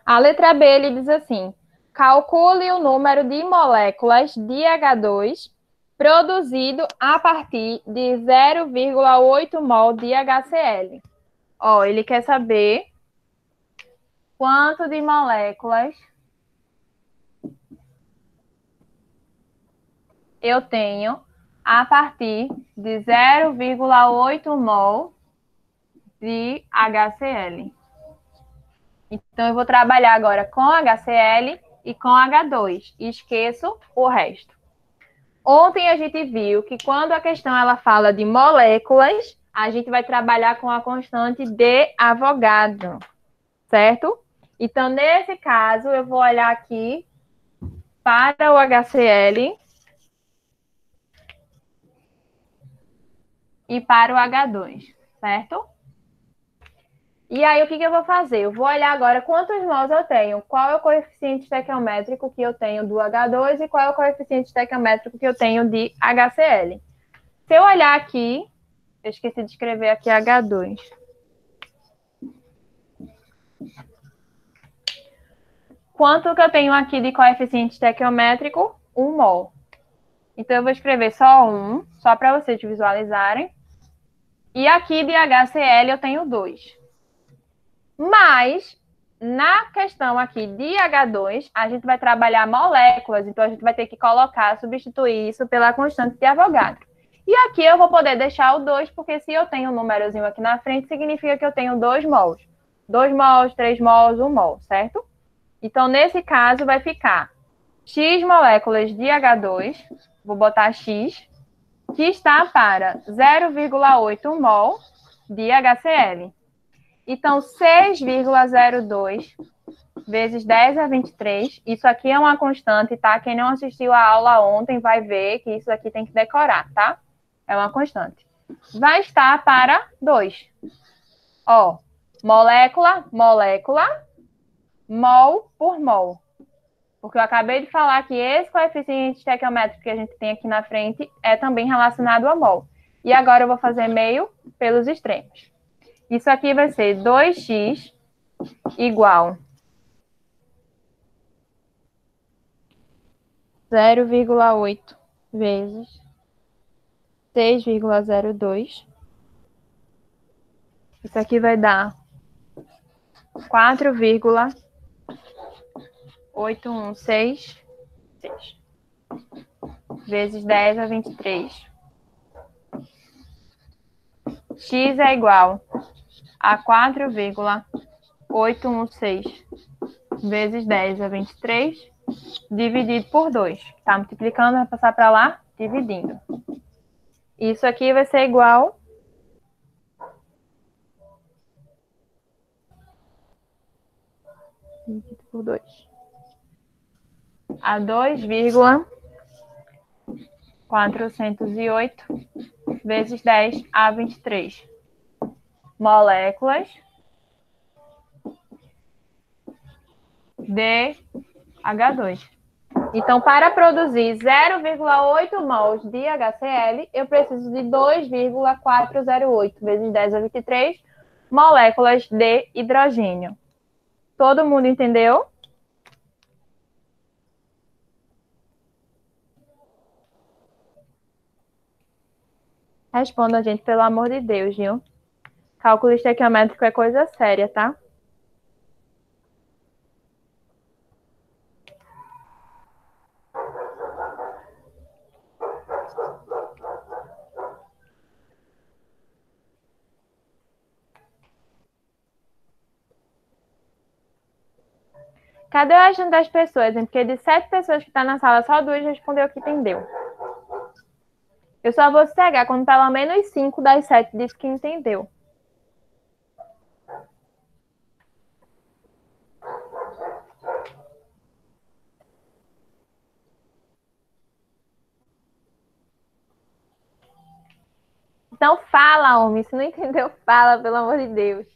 A: A letra B, ele diz assim: calcule o número de moléculas de H2 produzido a partir de 0,8 mol de HCl. Ó, ele quer saber quanto de moléculas eu tenho a partir de 0,8 mol de HCl. Então, eu vou trabalhar agora com HCl e com H2. E esqueço o resto. Ontem a gente viu que quando a questão ela fala de moléculas, a gente vai trabalhar com a constante de Avogadro, certo? Então, nesse caso, eu vou olhar aqui para o HCl e para o H2, certo? E aí, o que eu vou fazer? Eu vou olhar agora quantos mols eu tenho, qual é o coeficiente estequiométrico que eu tenho do H2 e qual é o coeficiente estequiométrico que eu tenho de HCl. Se eu olhar aqui, eu esqueci de escrever aqui H2. Quanto que eu tenho aqui de coeficiente estequiométrico? 1 mol. Então, eu vou escrever só 1, só para vocês visualizarem. E aqui de HCl eu tenho 2. Mas, na questão aqui de H2, a gente vai trabalhar moléculas, então a gente vai ter que colocar, substituir isso pela constante de Avogadro. E aqui eu vou poder deixar o 2, porque se eu tenho um númerozinho aqui na frente, significa que eu tenho 2 mols. 2 mols, 3 mols, 1 mol, certo? Então, nesse caso, vai ficar X moléculas de H2, vou botar X, que está para 0,8 mol de HCl. Então, 6,02 vezes 10 a 23, isso aqui é uma constante, tá? Quem não assistiu a aula ontem vai ver que isso aqui tem que decorar, tá? É uma constante. Vai estar para 2. Ó, molécula, molécula, mol por mol. Porque eu acabei de falar que esse coeficiente estequiométrico que a gente tem aqui na frente é também relacionado a mol. E agora eu vou fazer meio pelos extremos. Isso aqui vai ser 2x igual 0,8 vezes 6,02. Isso aqui vai dar 4,816 vezes 10 a 23. X é igual a 4,816 vezes 10 a 23, dividido por 2. Tá multiplicando, vai passar para lá, dividindo. Isso aqui vai ser igual dividido por 2 a 2,408 vezes 10 a 23 moléculas de H2. Então, para produzir 0,8 mols de HCl, eu preciso de 2,408 vezes 10 a 23 moléculas de hidrogênio. Todo mundo entendeu? Responda, gente, pelo amor de Deus, viu? Cálculo estequiométrico é coisa séria, tá? Cadê o restante das pessoas, hein? Porque de 7 pessoas que estão na sala, só 2 respondeu que entendeu. Eu só vou cegar quando pelo menos 5 das 7 disse que entendeu. Então fala, homem. Se não entendeu, fala, pelo amor de Deus.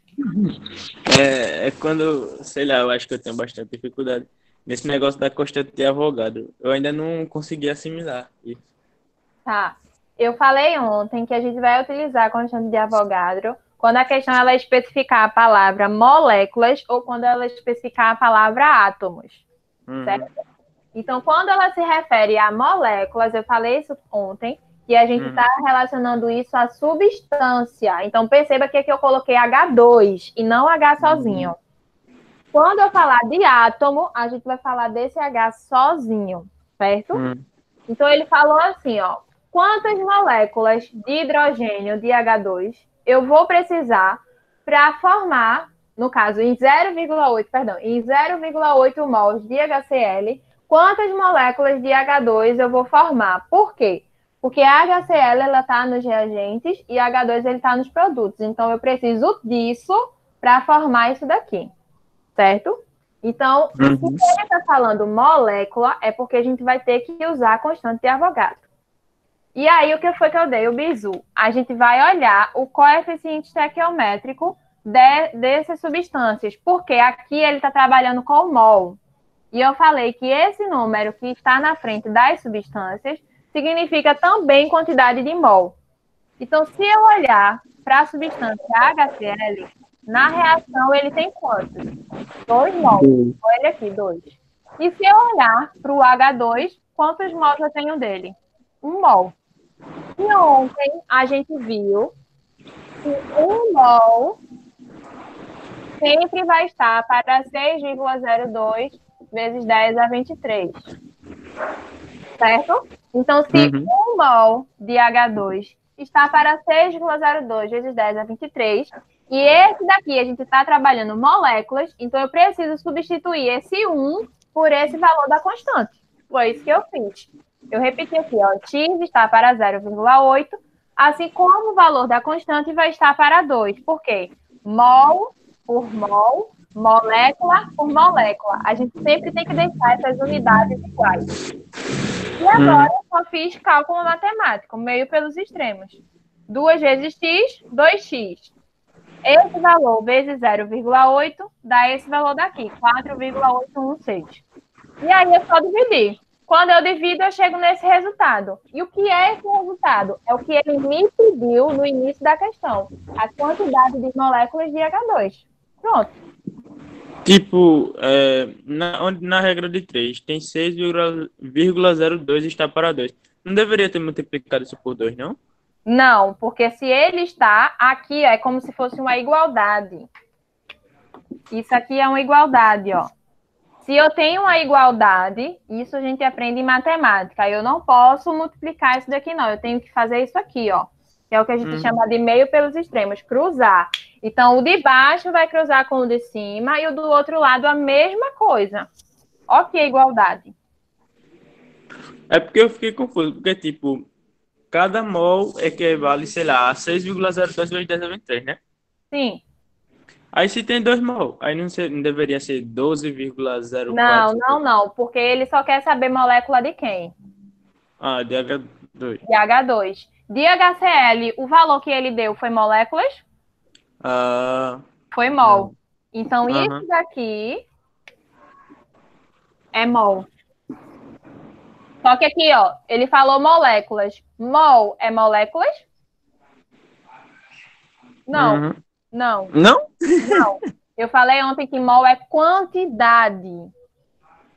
B: É quando, sei lá, eu acho que eu tenho bastante dificuldade nesse negócio da constante de Avogadro. Eu ainda não consegui assimilar isso.
A: Tá. Eu falei ontem que a gente vai utilizar a constante de Avogadro quando a questão ela especificar a palavra moléculas ou quando ela especificar a palavra átomos. Certo? Então, quando ela se refere a moléculas, eu falei isso ontem, que a gente está relacionando isso à substância. Então, perceba que aqui eu coloquei H2 e não H sozinho. Quando eu falar de átomo, a gente vai falar desse H sozinho, certo? Então, ele falou assim, ó, quantas moléculas de hidrogênio de H2 eu vou precisar para formar, no caso, em 0,8 mols de HCl, quantas moléculas de H2 eu vou formar? Por quê? Porque a HCl ela está nos reagentes e a H2 ele está nos produtos. Então, eu preciso disso para formar isso daqui, certo? Então, se ele está falando molécula, é porque a gente vai ter que usar a constante de Avogadro. E aí, o que foi que eu dei? O bizu. A gente vai olhar o coeficiente estequiométrico dessas substâncias, porque aqui ele está trabalhando com mol. E eu falei que esse número que está na frente das substâncias significa também quantidade de mol. Então, se eu olhar para a substância HCl, na reação ele tem quantos? 2 mols. Olha aqui, 2. E se eu olhar para o H2, quantos mols eu tenho dele? 1 mol. E ontem a gente viu que 1 mol sempre vai estar para 6,02 vezes 10 a 23. certo? Então, se
B: Uhum.
A: 1 mol de H2 está para 6,02 vezes 10 a 23, e esse daqui a gente está trabalhando moléculas, então eu preciso substituir esse 1 por esse valor da constante. Foi isso que eu fiz. Eu repeti aqui, ó, x está para 0,8, assim como o valor da constante vai estar para 2. Por quê? Mol por mol, molécula por molécula. A gente sempre tem que deixar essas unidades iguais. E agora eu só fiz cálculo matemático, meio pelos extremos. 2 vezes x, 2x. Esse valor vezes 0,8 dá esse valor daqui, 4,816. E aí é só dividir. Quando eu divido, eu chego nesse resultado. E o que é esse resultado? É o que ele me pediu no início da questão. A quantidade de moléculas de H2. Pronto.
B: Tipo, na regra de 3 tem 6,02 está para 2. Não deveria ter multiplicado isso por 2, não?
A: Não, porque se ele está aqui, é como se fosse uma igualdade. Isso aqui é uma igualdade, ó. Se eu tenho uma igualdade, isso a gente aprende em matemática. Eu não posso multiplicar isso daqui, não. Eu tenho que fazer isso aqui, ó. Que é o que a gente chama de meio pelos extremos, cruzar. Então, o de baixo vai cruzar com o de cima e o do outro lado a mesma coisa. Ok, igualdade.
B: É porque eu fiquei confuso, porque, tipo, cada mol equivale, sei lá, a 6,02 vezes 10 a 23, né?
A: Sim.
B: Aí se tem 2 mol, aí não deveria ser 12,04.
A: Não, porque ele só quer saber molécula de quem?
B: Ah, de H2.
A: De H2. De HCl, o valor que ele deu foi moléculas?
B: Ah,
A: Foi mol. Então,
B: aham.
A: isso daqui é mol. Só que aqui, ó, ele falou moléculas. Mol é moléculas? Não,
B: Uhum.
A: não,
B: Não?
A: não. Eu falei ontem que mol é quantidade.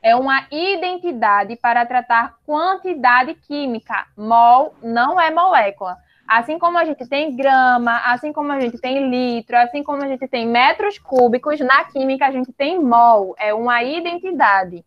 A: É uma identidade para tratar quantidade química. Mol não é molécula. Assim como a gente tem grama, assim como a gente tem litro, assim como a gente tem metros cúbicos, na química a gente tem mol. É uma identidade.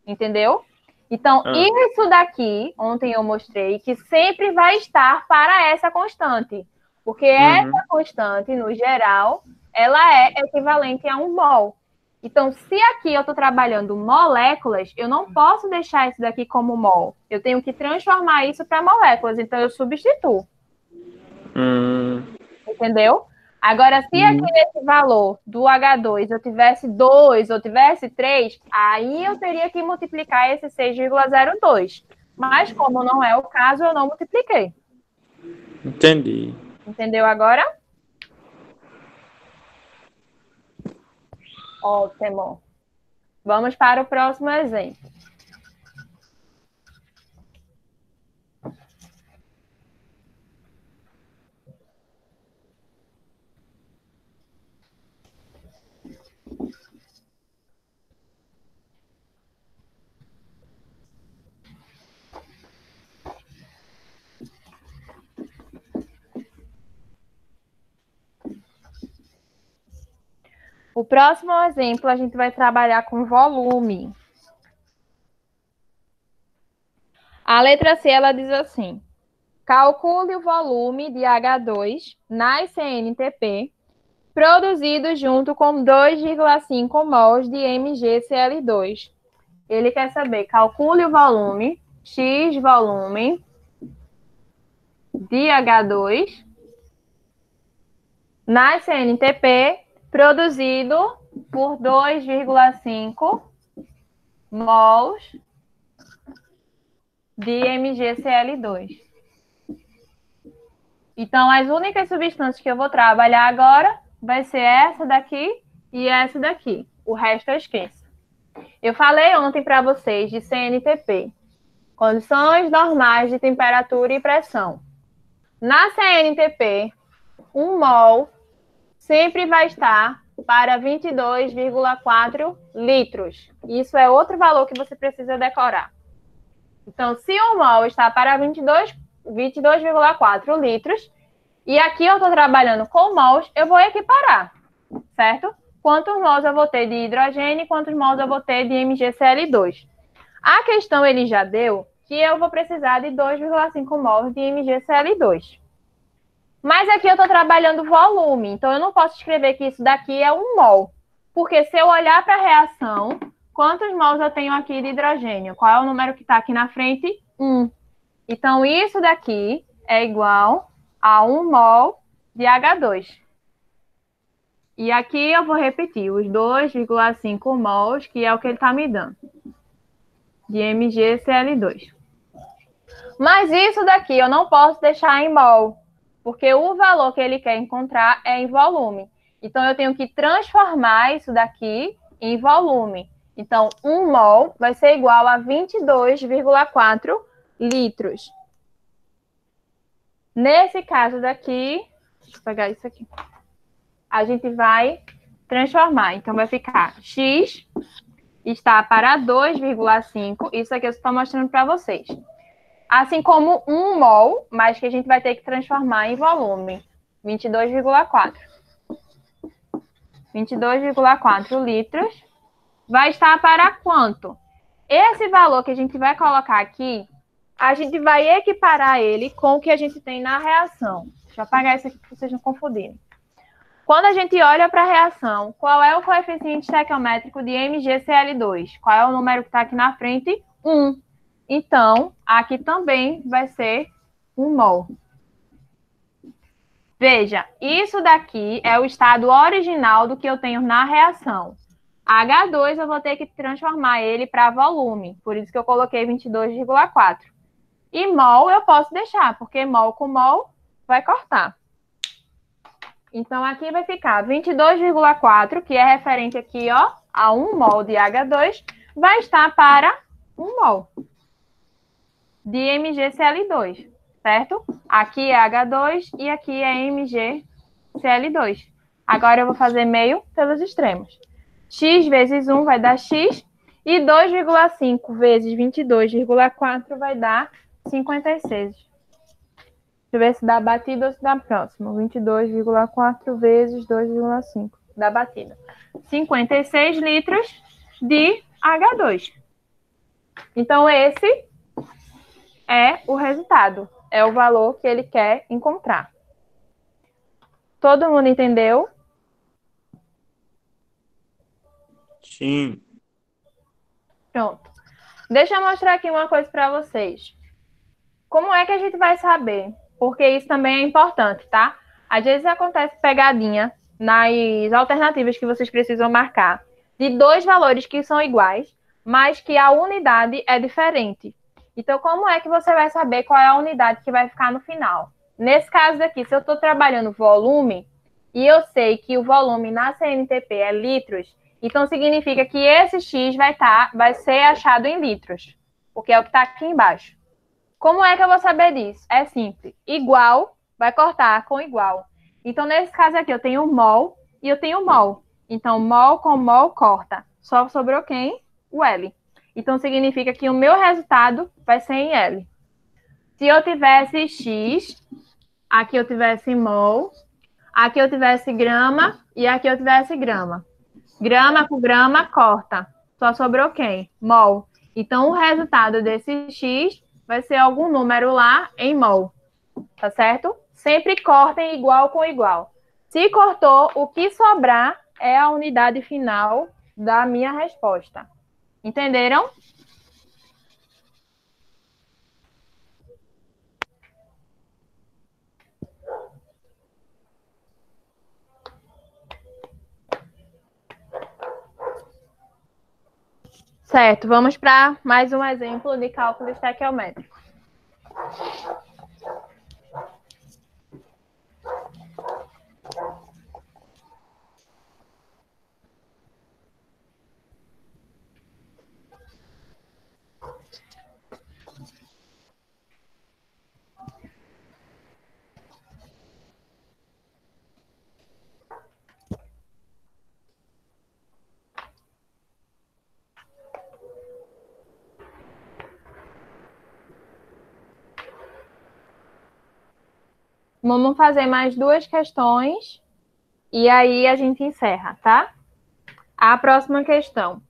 A: Entendeu? Então,
B: Ah,
A: isso daqui, ontem eu mostrei, que sempre vai estar para essa constante. Porque
B: uhum.
A: essa constante, no geral, ela é equivalente a um mol. Então, se aqui eu estou trabalhando moléculas, eu não posso deixar isso daqui como mol. Eu tenho que transformar isso para moléculas. Então, eu substituo.
B: Hum,
A: Entendeu? Agora, se aqui nesse valor do H2 eu tivesse 2 ou tivesse 3, aí eu teria que multiplicar esse 6,02. Mas, como não é o caso, eu não multipliquei.
B: entendi.
A: Entendeu agora? Ótimo. Vamos para o próximo exemplo. O próximo exemplo, a gente vai trabalhar com volume. A letra C, ela diz assim: calcule o volume de H2 nas CNTP produzido junto com 2,5 mols de MgCl2. Ele quer saber, calcule o volume, X volume de H2 na CNTP produzido por 2,5 mols de MgCl2. Então, as únicas substâncias que eu vou trabalhar agora vai ser essa daqui e essa daqui. O resto eu esqueço. Eu falei ontem para vocês de CNTP, condições normais de temperatura e pressão. Na CNTP, 1 mol sempre vai estar para 22,4 litros. Isso é outro valor que você precisa decorar. Então, se 1 mol está para 22,4 litros, e aqui eu estou trabalhando com mols, eu vou equiparar, certo? Quantos mols eu vou ter de hidrogênio e quantos mols eu vou ter de MgCl2. A questão ele já deu que eu vou precisar de 2,5 mols de MgCl2. Mas aqui eu estou trabalhando volume, então eu não posso escrever que isso daqui é 1 mol. Porque se eu olhar para a reação, quantos mols eu tenho aqui de hidrogênio? Qual é o número que está aqui na frente? 1. Então, isso daqui é igual a 1 mol de H2. E aqui eu vou repetir os 2,5 mols, que é o que ele está me dando, de MgCl2. Mas isso daqui eu não posso deixar em mol, porque o valor que ele quer encontrar é em volume. Então, eu tenho que transformar isso daqui em volume. Então, 1 mol vai ser igual a 22,4 litros. Nesse caso daqui, deixa eu pegar isso aqui. A gente vai transformar. Então, vai ficar X está para 2,5. Isso aqui eu estou mostrando para vocês. Assim como 1 mol, mas que a gente vai ter que transformar em volume. 22,4. 22,4 litros. Vai estar para quanto? Esse valor que a gente vai colocar aqui, a gente vai equiparar ele com o que a gente tem na reação. Deixa eu apagar isso aqui para vocês não confundirem. Quando a gente olha para a reação, qual é o coeficiente estequiométrico de MgCl2? Qual é o número que está aqui na frente? 1. Então, aqui também vai ser 1 mol. Veja, isso daqui é o estado original do que eu tenho na reação. H2 eu vou ter que transformar ele para volume, por isso que eu coloquei 22,4. E mol eu posso deixar, porque mol com mol vai cortar. Então, aqui vai ficar 22,4, que é referente aqui, ó, a 1 mol de H2, vai estar para 1 mol de MgCl2, certo? Aqui é H2 e aqui é MgCl2. Agora eu vou fazer meio pelos extremos. X vezes 1 vai dar X, e 2,5 vezes 22,4 vai dar 56. Deixa eu ver se dá batida ou se dá próximo. 22,4 vezes 2,5. Dá batida. 56 litros de H2. Então, esse é o resultado. É o valor que ele quer encontrar. Todo mundo entendeu?
B: Sim.
A: Pronto. Deixa eu mostrar aqui uma coisa para vocês. Como é que a gente vai saber? Porque isso também é importante, tá? Às vezes acontece pegadinha nas alternativas que vocês precisam marcar de dois valores que são iguais, mas que a unidade é diferente. Então, como é que você vai saber qual é a unidade que vai ficar no final? Nesse caso aqui, se eu estou trabalhando volume, e eu sei que o volume na CNTP é litros, então significa que esse X vai ser achado em litros, porque é o que está aqui embaixo. Como é que eu vou saber disso? É simples. Igual vai cortar com igual. Então, nesse caso aqui, eu tenho mol e eu tenho mol. Então, mol com mol corta. Só sobrou quem? O L. Então, significa que o meu resultado vai ser em L. Se eu tivesse X, aqui eu tivesse mol, aqui eu tivesse grama e aqui eu tivesse grama. Grama com grama corta. Só sobrou quem? Mol. Então, o resultado desse X vai ser algum número lá em mol, tá certo? Sempre cortem igual com igual. Se cortou, o que sobrar é a unidade final da minha resposta. Entenderam? Certo, vamos para mais um exemplo de cálculo estequiométrico. Vamos fazer mais duas questões e aí a gente encerra, tá? A próxima questão.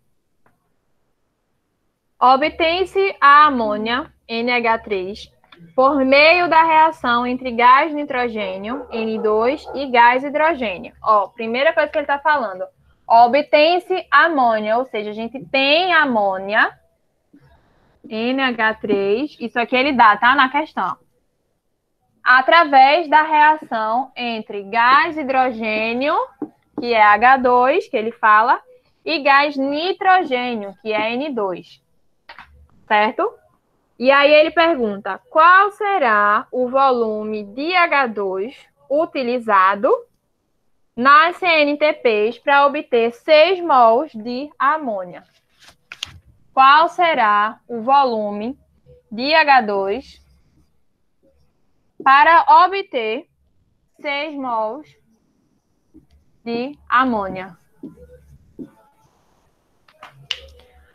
A: Obtém-se a amônia NH3 por meio da reação entre gás nitrogênio, N2, e gás hidrogênio. Ó, primeira coisa que ele está falando. Obtém-se amônia, ou seja, a gente tem amônia, NH3, isso aqui ele dá, tá? Na questão. Através da reação entre gás hidrogênio, que é H2, que ele fala, e gás nitrogênio, que é N2. Certo? E aí ele pergunta, qual será o volume de H2 utilizado nas CNTPs para obter 6 mols de amônia? Qual será o volume de H2 para obter 6 mols de amônia?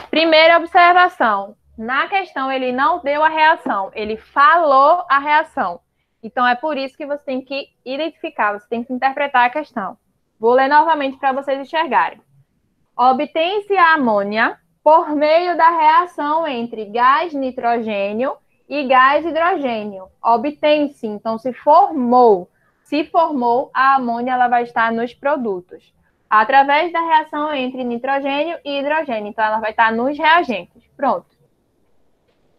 A: Primeira observação. Na questão, ele não deu a reação, ele falou a reação. Então, é por isso que você tem que identificar, você tem que interpretar a questão. Vou ler novamente para vocês enxergarem. Obtém-se a amônia por meio da reação entre gás nitrogênio e gás hidrogênio. Obtém-se, então, se formou. Se formou, a amônia ela vai estar nos produtos. Através da reação entre nitrogênio e hidrogênio. Então, ela vai estar nos reagentes. Pronto.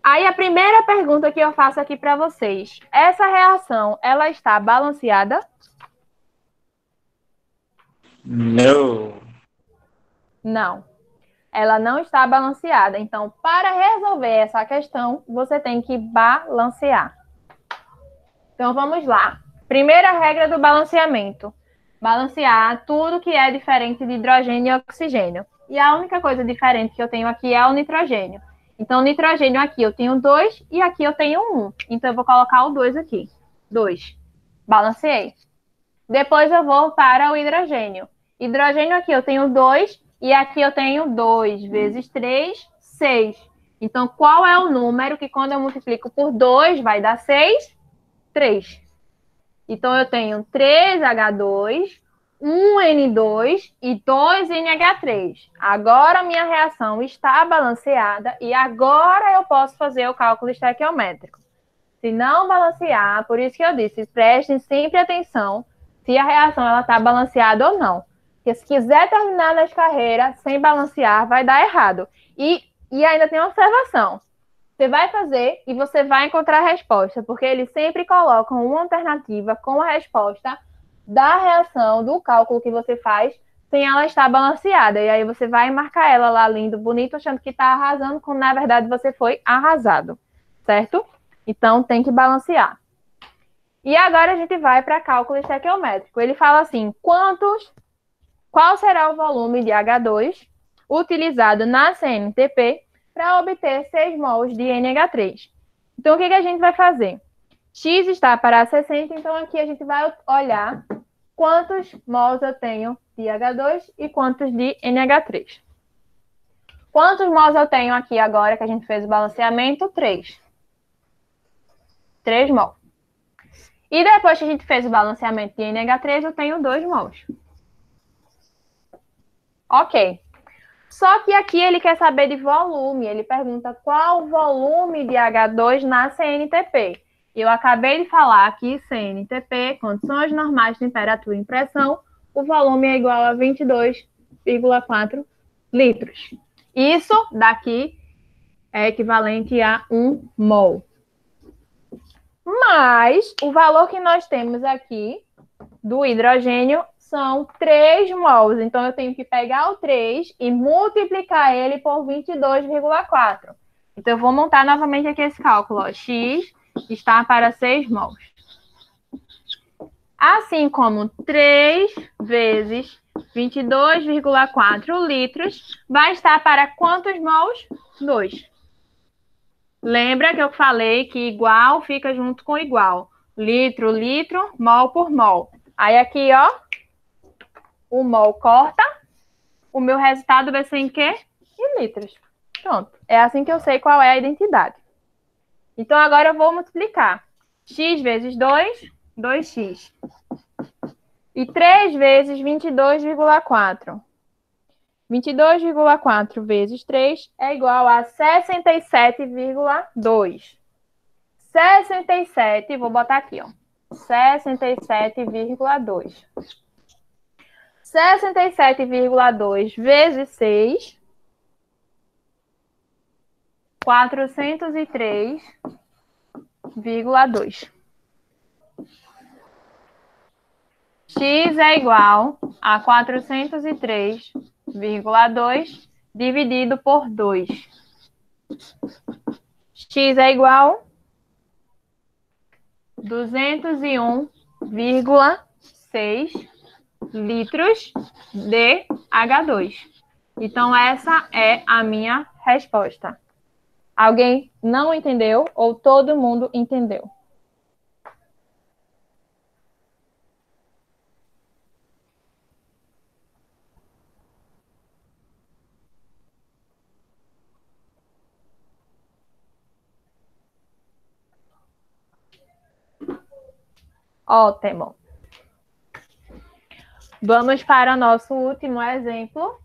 A: Aí, a primeira pergunta que eu faço aqui para vocês. Essa reação, ela está balanceada?
B: Não.
A: Não. Ela não está balanceada. Então, para resolver essa questão, você tem que balancear. Então, vamos lá. Primeira regra do balanceamento. Balancear tudo que é diferente de hidrogênio e oxigênio. E a única coisa diferente que eu tenho aqui é o nitrogênio. Então, o nitrogênio aqui eu tenho 2 e aqui eu tenho 1. Então, eu vou colocar o 2 aqui. 2. Balanceei. Depois eu vou para o hidrogênio. Hidrogênio aqui eu tenho 2 e aqui eu tenho 2 vezes 3, 6. Então, qual é o número que quando eu multiplico por 2 vai dar 6? 3. Então, eu tenho 3H2, 1N2 e 2NH3. Agora, minha reação está balanceada e agora eu posso fazer o cálculo estequiométrico. Se não balancear, por isso que eu disse, prestem sempre atenção se a reação está balanceada ou não. Porque se quiser terminar nas carreiras sem balancear, vai dar errado. E ainda tem uma observação. Você vai fazer e você vai encontrar a resposta, porque eles sempre colocam uma alternativa com a resposta da reação, do cálculo que você faz, sem ela estar balanceada. E aí você vai marcar ela lá lindo, bonito, achando que está arrasando, quando na verdade você foi arrasado, certo? Então tem que balancear. E agora a gente vai para cálculo estequiométrico. Ele fala assim, qual será o volume de H2 utilizado na CNTP para obter 6 mols de NH3? Então, o que a gente vai fazer? X está para 60, então aqui a gente vai olhar quantos mols eu tenho de H2 e quantos de NH3. Quantos mols eu tenho aqui agora que a gente fez o balanceamento? 3. 3 mols. E depois que a gente fez o balanceamento de NH3, eu tenho 2 mols. Ok. Só que aqui ele quer saber de volume. Ele pergunta qual o volume de H2 na CNTP. Eu acabei de falar que CNTP, condições normais de temperatura e pressão, o volume é igual a 22,4 litros. Isso daqui é equivalente a 1 mol. Mas o valor que nós temos aqui do hidrogênio são 3 mols. Então, eu tenho que pegar o 3 e multiplicar ele por 22,4. Então, eu vou montar novamente aqui esse cálculo. Ó. X está para 6 mols. Assim como 3 vezes 22,4 litros vai estar para quantos mols? 2. Lembra que eu falei que igual fica junto com igual. Litro, litro, mol por mol. Aí aqui, ó, o mol corta. O meu resultado vai ser em quê? Em litros. Pronto. É assim que eu sei qual é a identidade. Então, agora eu vou multiplicar. X vezes 2, 2x. E 3 vezes 22,4. 22,4 vezes 3 é igual a 67,2. 67, vou botar aqui, ó. 67,2. 67,2 vezes 6, 403,2. X é igual a 403,2 dividido por 2. X é igual a 201,6 litros de H2. Então, essa é a minha resposta. Alguém não entendeu ou todo mundo entendeu? Ótimo. Vamos para o nosso último exemplo.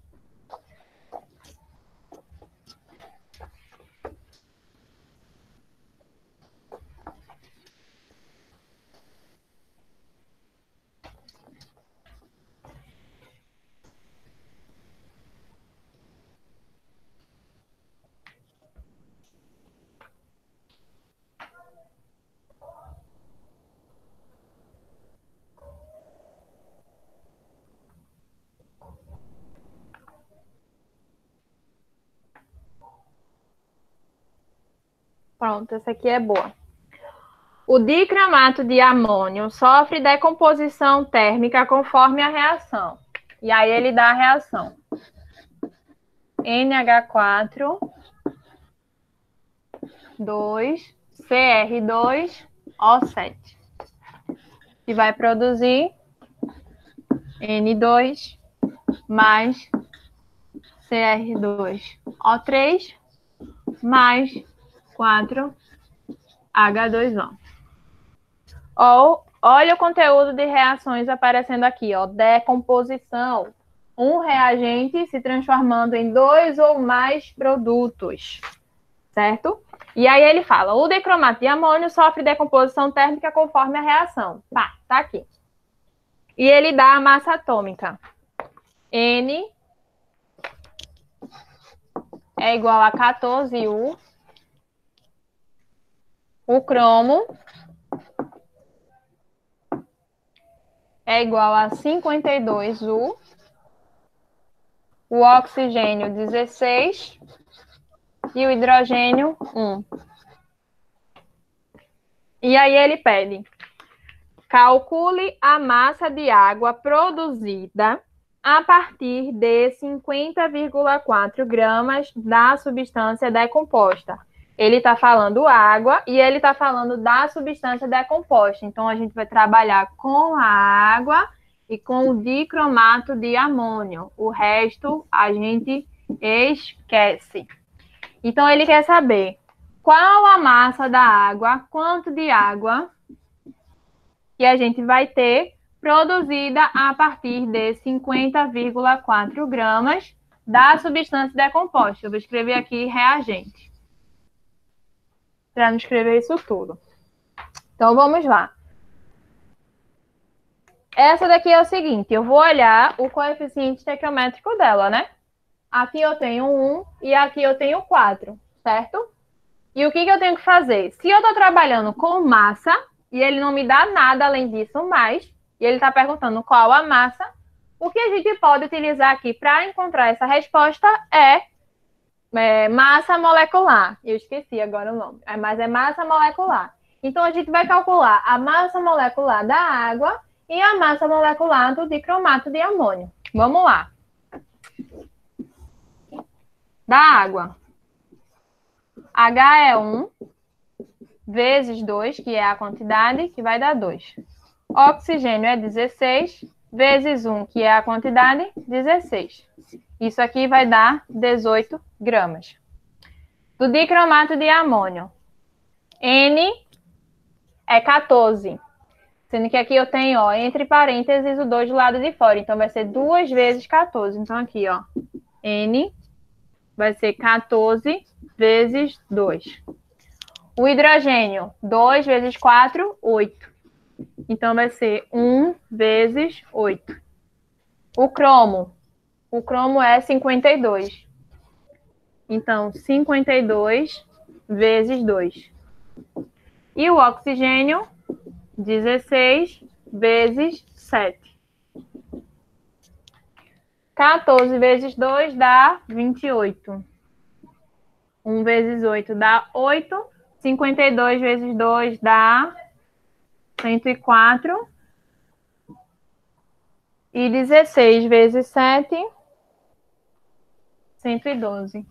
A: Pronto, essa aqui é boa. O dicromato de amônio sofre decomposição térmica conforme a reação. E aí ele dá a reação. NH4, 2, CR2, O7. Que vai produzir N2 mais CR2, O3 mais 4H2O. Olha o conteúdo de reações aparecendo aqui, ó. Decomposição. Um reagente se transformando em 2 ou mais produtos. Certo? E aí ele fala, o dicromato de amônio sofre decomposição térmica conforme a reação. Tá aqui. E ele dá a massa atômica. N é igual a 14U. O cromo é igual a 52U. O oxigênio, 16. E o hidrogênio, 1. E aí ele pede, calcule a massa de água produzida a partir de 50,4 gramas da substância decomposta. Ele está falando água e ele está falando da substância decomposta. Então, a gente vai trabalhar com a água e com o dicromato de amônio. O resto, a gente esquece. Então, ele quer saber qual a massa da água, quanto de água que a gente vai ter produzida a partir de 50,4 gramas da substância decomposta. Eu vou escrever aqui reagente, para não escrever isso tudo. Então, vamos lá. Essa daqui é o seguinte, eu vou olhar o coeficiente estequiométrico dela, né? Aqui eu tenho 1 e aqui eu tenho 4, certo? E o que eu tenho que fazer? Se eu estou trabalhando com massa, e ele não me dá nada além disso mais, e ele está perguntando qual a massa, o que a gente pode utilizar aqui para encontrar essa resposta é massa molecular. Eu esqueci agora o nome, mas é massa molecular. Então, a gente vai calcular a massa molecular da água e a massa molecular do dicromato de amônio. Vamos lá. Da água. H é 1 vezes 2, que é a quantidade, que vai dar 2. Oxigênio é 16 vezes 1, que é a quantidade, 16. Isso aqui vai dar 18 gramas. Do dicromato de amônio. N é 14. Sendo que aqui eu tenho, ó, entre parênteses, o 2 do lado de fora. Então, vai ser 2 vezes 14. Então, aqui, ó, N vai ser 14 vezes 2. O hidrogênio, 2 vezes 4, 8. Então, vai ser 1 vezes 8. O cromo é 52. Então, 52 vezes 2. E o oxigênio, 16 vezes 7. 14 vezes 2 dá 28. 1 vezes 8 dá 8. 52 vezes 2 dá 104. E 16 vezes 7, 112.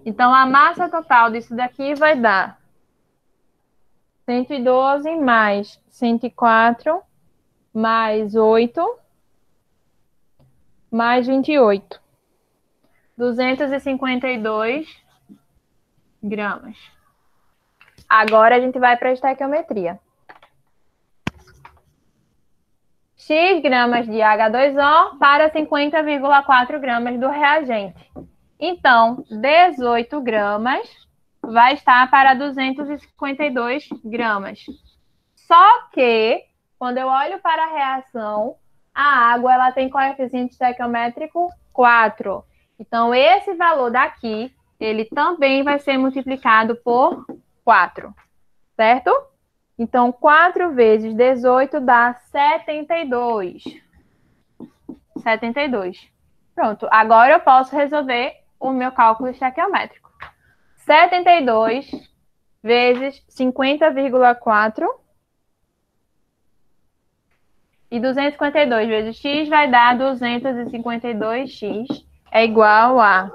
A: Então, a massa total disso daqui vai dar 112 mais 104 mais 8 mais 28. 252 gramas. Agora a gente vai para a estequiometria. X gramas de H2O para 50,4 gramas do reagente. Então, 18 gramas vai estar para 252 gramas. Só que, quando eu olho para a reação, a água ela tem coeficiente estequiométrico 4. Então, esse valor daqui, ele também vai ser multiplicado por 4, certo? Então, 4 vezes 18 dá 72. 72. Pronto, agora eu posso resolver o meu cálculo estequiométrico. 72 vezes 50,4 e 252 vezes x vai dar 252x é igual a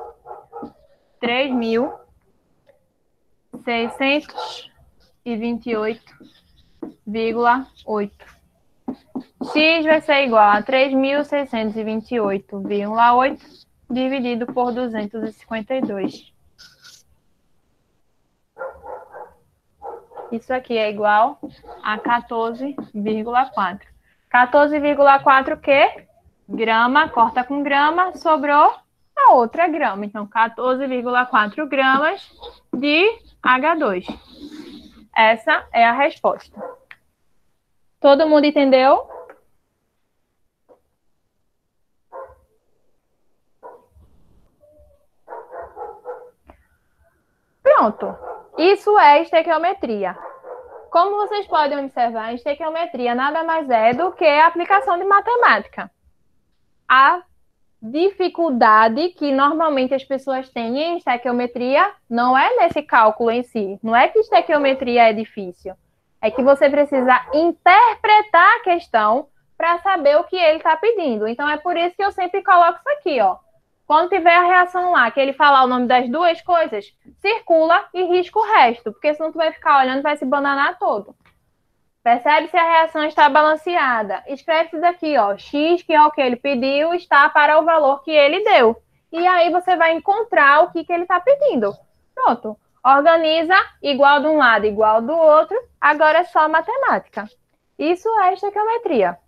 A: 3.628,8. X vai ser igual a 3.628,8 dividido por 252. Isso aqui é igual a 14,4. 14,4 o quê? Grama, corta com grama, sobrou a outra grama. Então, 14,4 gramas de H2. Essa é a resposta. Todo mundo entendeu? Pronto. Isso é estequiometria. Como vocês podem observar, a estequiometria nada mais é do que a aplicação de matemática. A dificuldade que normalmente as pessoas têm em estequiometria não é nesse cálculo em si. Não é que estequiometria é difícil. É que você precisa interpretar a questão para saber o que ele está pedindo. Então, é por isso que eu sempre coloco isso aqui, ó. Quando tiver a reação lá, que ele falar o nome das duas coisas, circula e risca o resto, porque senão tu vai ficar olhando e vai se bananar todo. Percebe se a reação está balanceada. Escreve isso daqui, ó. X, que é o que ele pediu, está para o valor que ele deu. E aí você vai encontrar o que ele está pedindo. Pronto. Organiza igual de um lado, igual do outro. Agora é só matemática. Isso é estequiometria.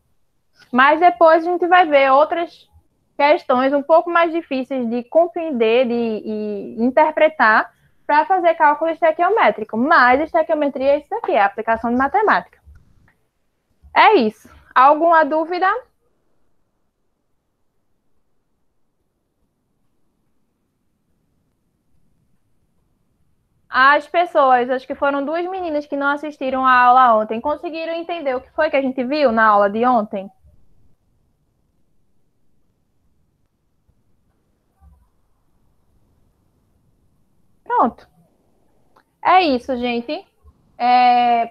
A: Mas depois a gente vai ver outras questões um pouco mais difíceis de compreender e interpretar para fazer cálculo estequiométrico. Mas estequiometria é isso aqui, é a aplicação de matemática. É isso. Alguma dúvida? As pessoas, acho que foram 2 meninas que não assistiram a aula ontem, conseguiram entender o que foi que a gente viu na aula de ontem? Pronto. É isso, gente.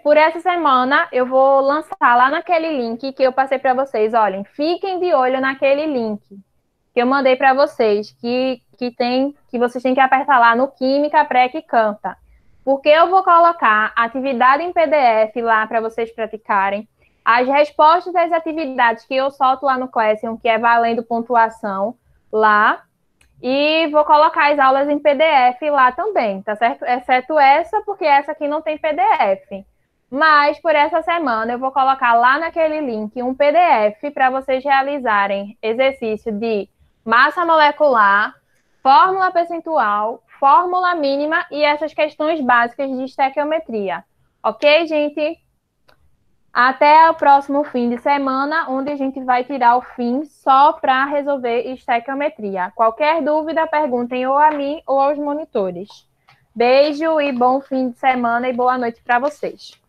A: Por essa semana, eu vou lançar lá naquele link que eu passei para vocês. Olhem, fiquem de olho naquele link que eu mandei para vocês, que vocês têm que apertar lá no Química Pré que Canta. Porque eu vou colocar atividade em PDF lá para vocês praticarem. As respostas das atividades que eu solto lá no Classroom, que é valendo pontuação, lá. E vou colocar as aulas em PDF lá também, tá certo? Exceto essa, porque essa aqui não tem PDF. Mas, por essa semana, eu vou colocar lá naquele link um PDF para vocês realizarem exercício de massa molecular, fórmula percentual, fórmula mínima e essas questões básicas de estequiometria. Ok, gente? Até o próximo fim de semana, onde a gente vai tirar o fim só para resolver estequiometria. Qualquer dúvida, perguntem ou a mim ou aos monitores. Beijo e bom fim de semana e boa noite para vocês.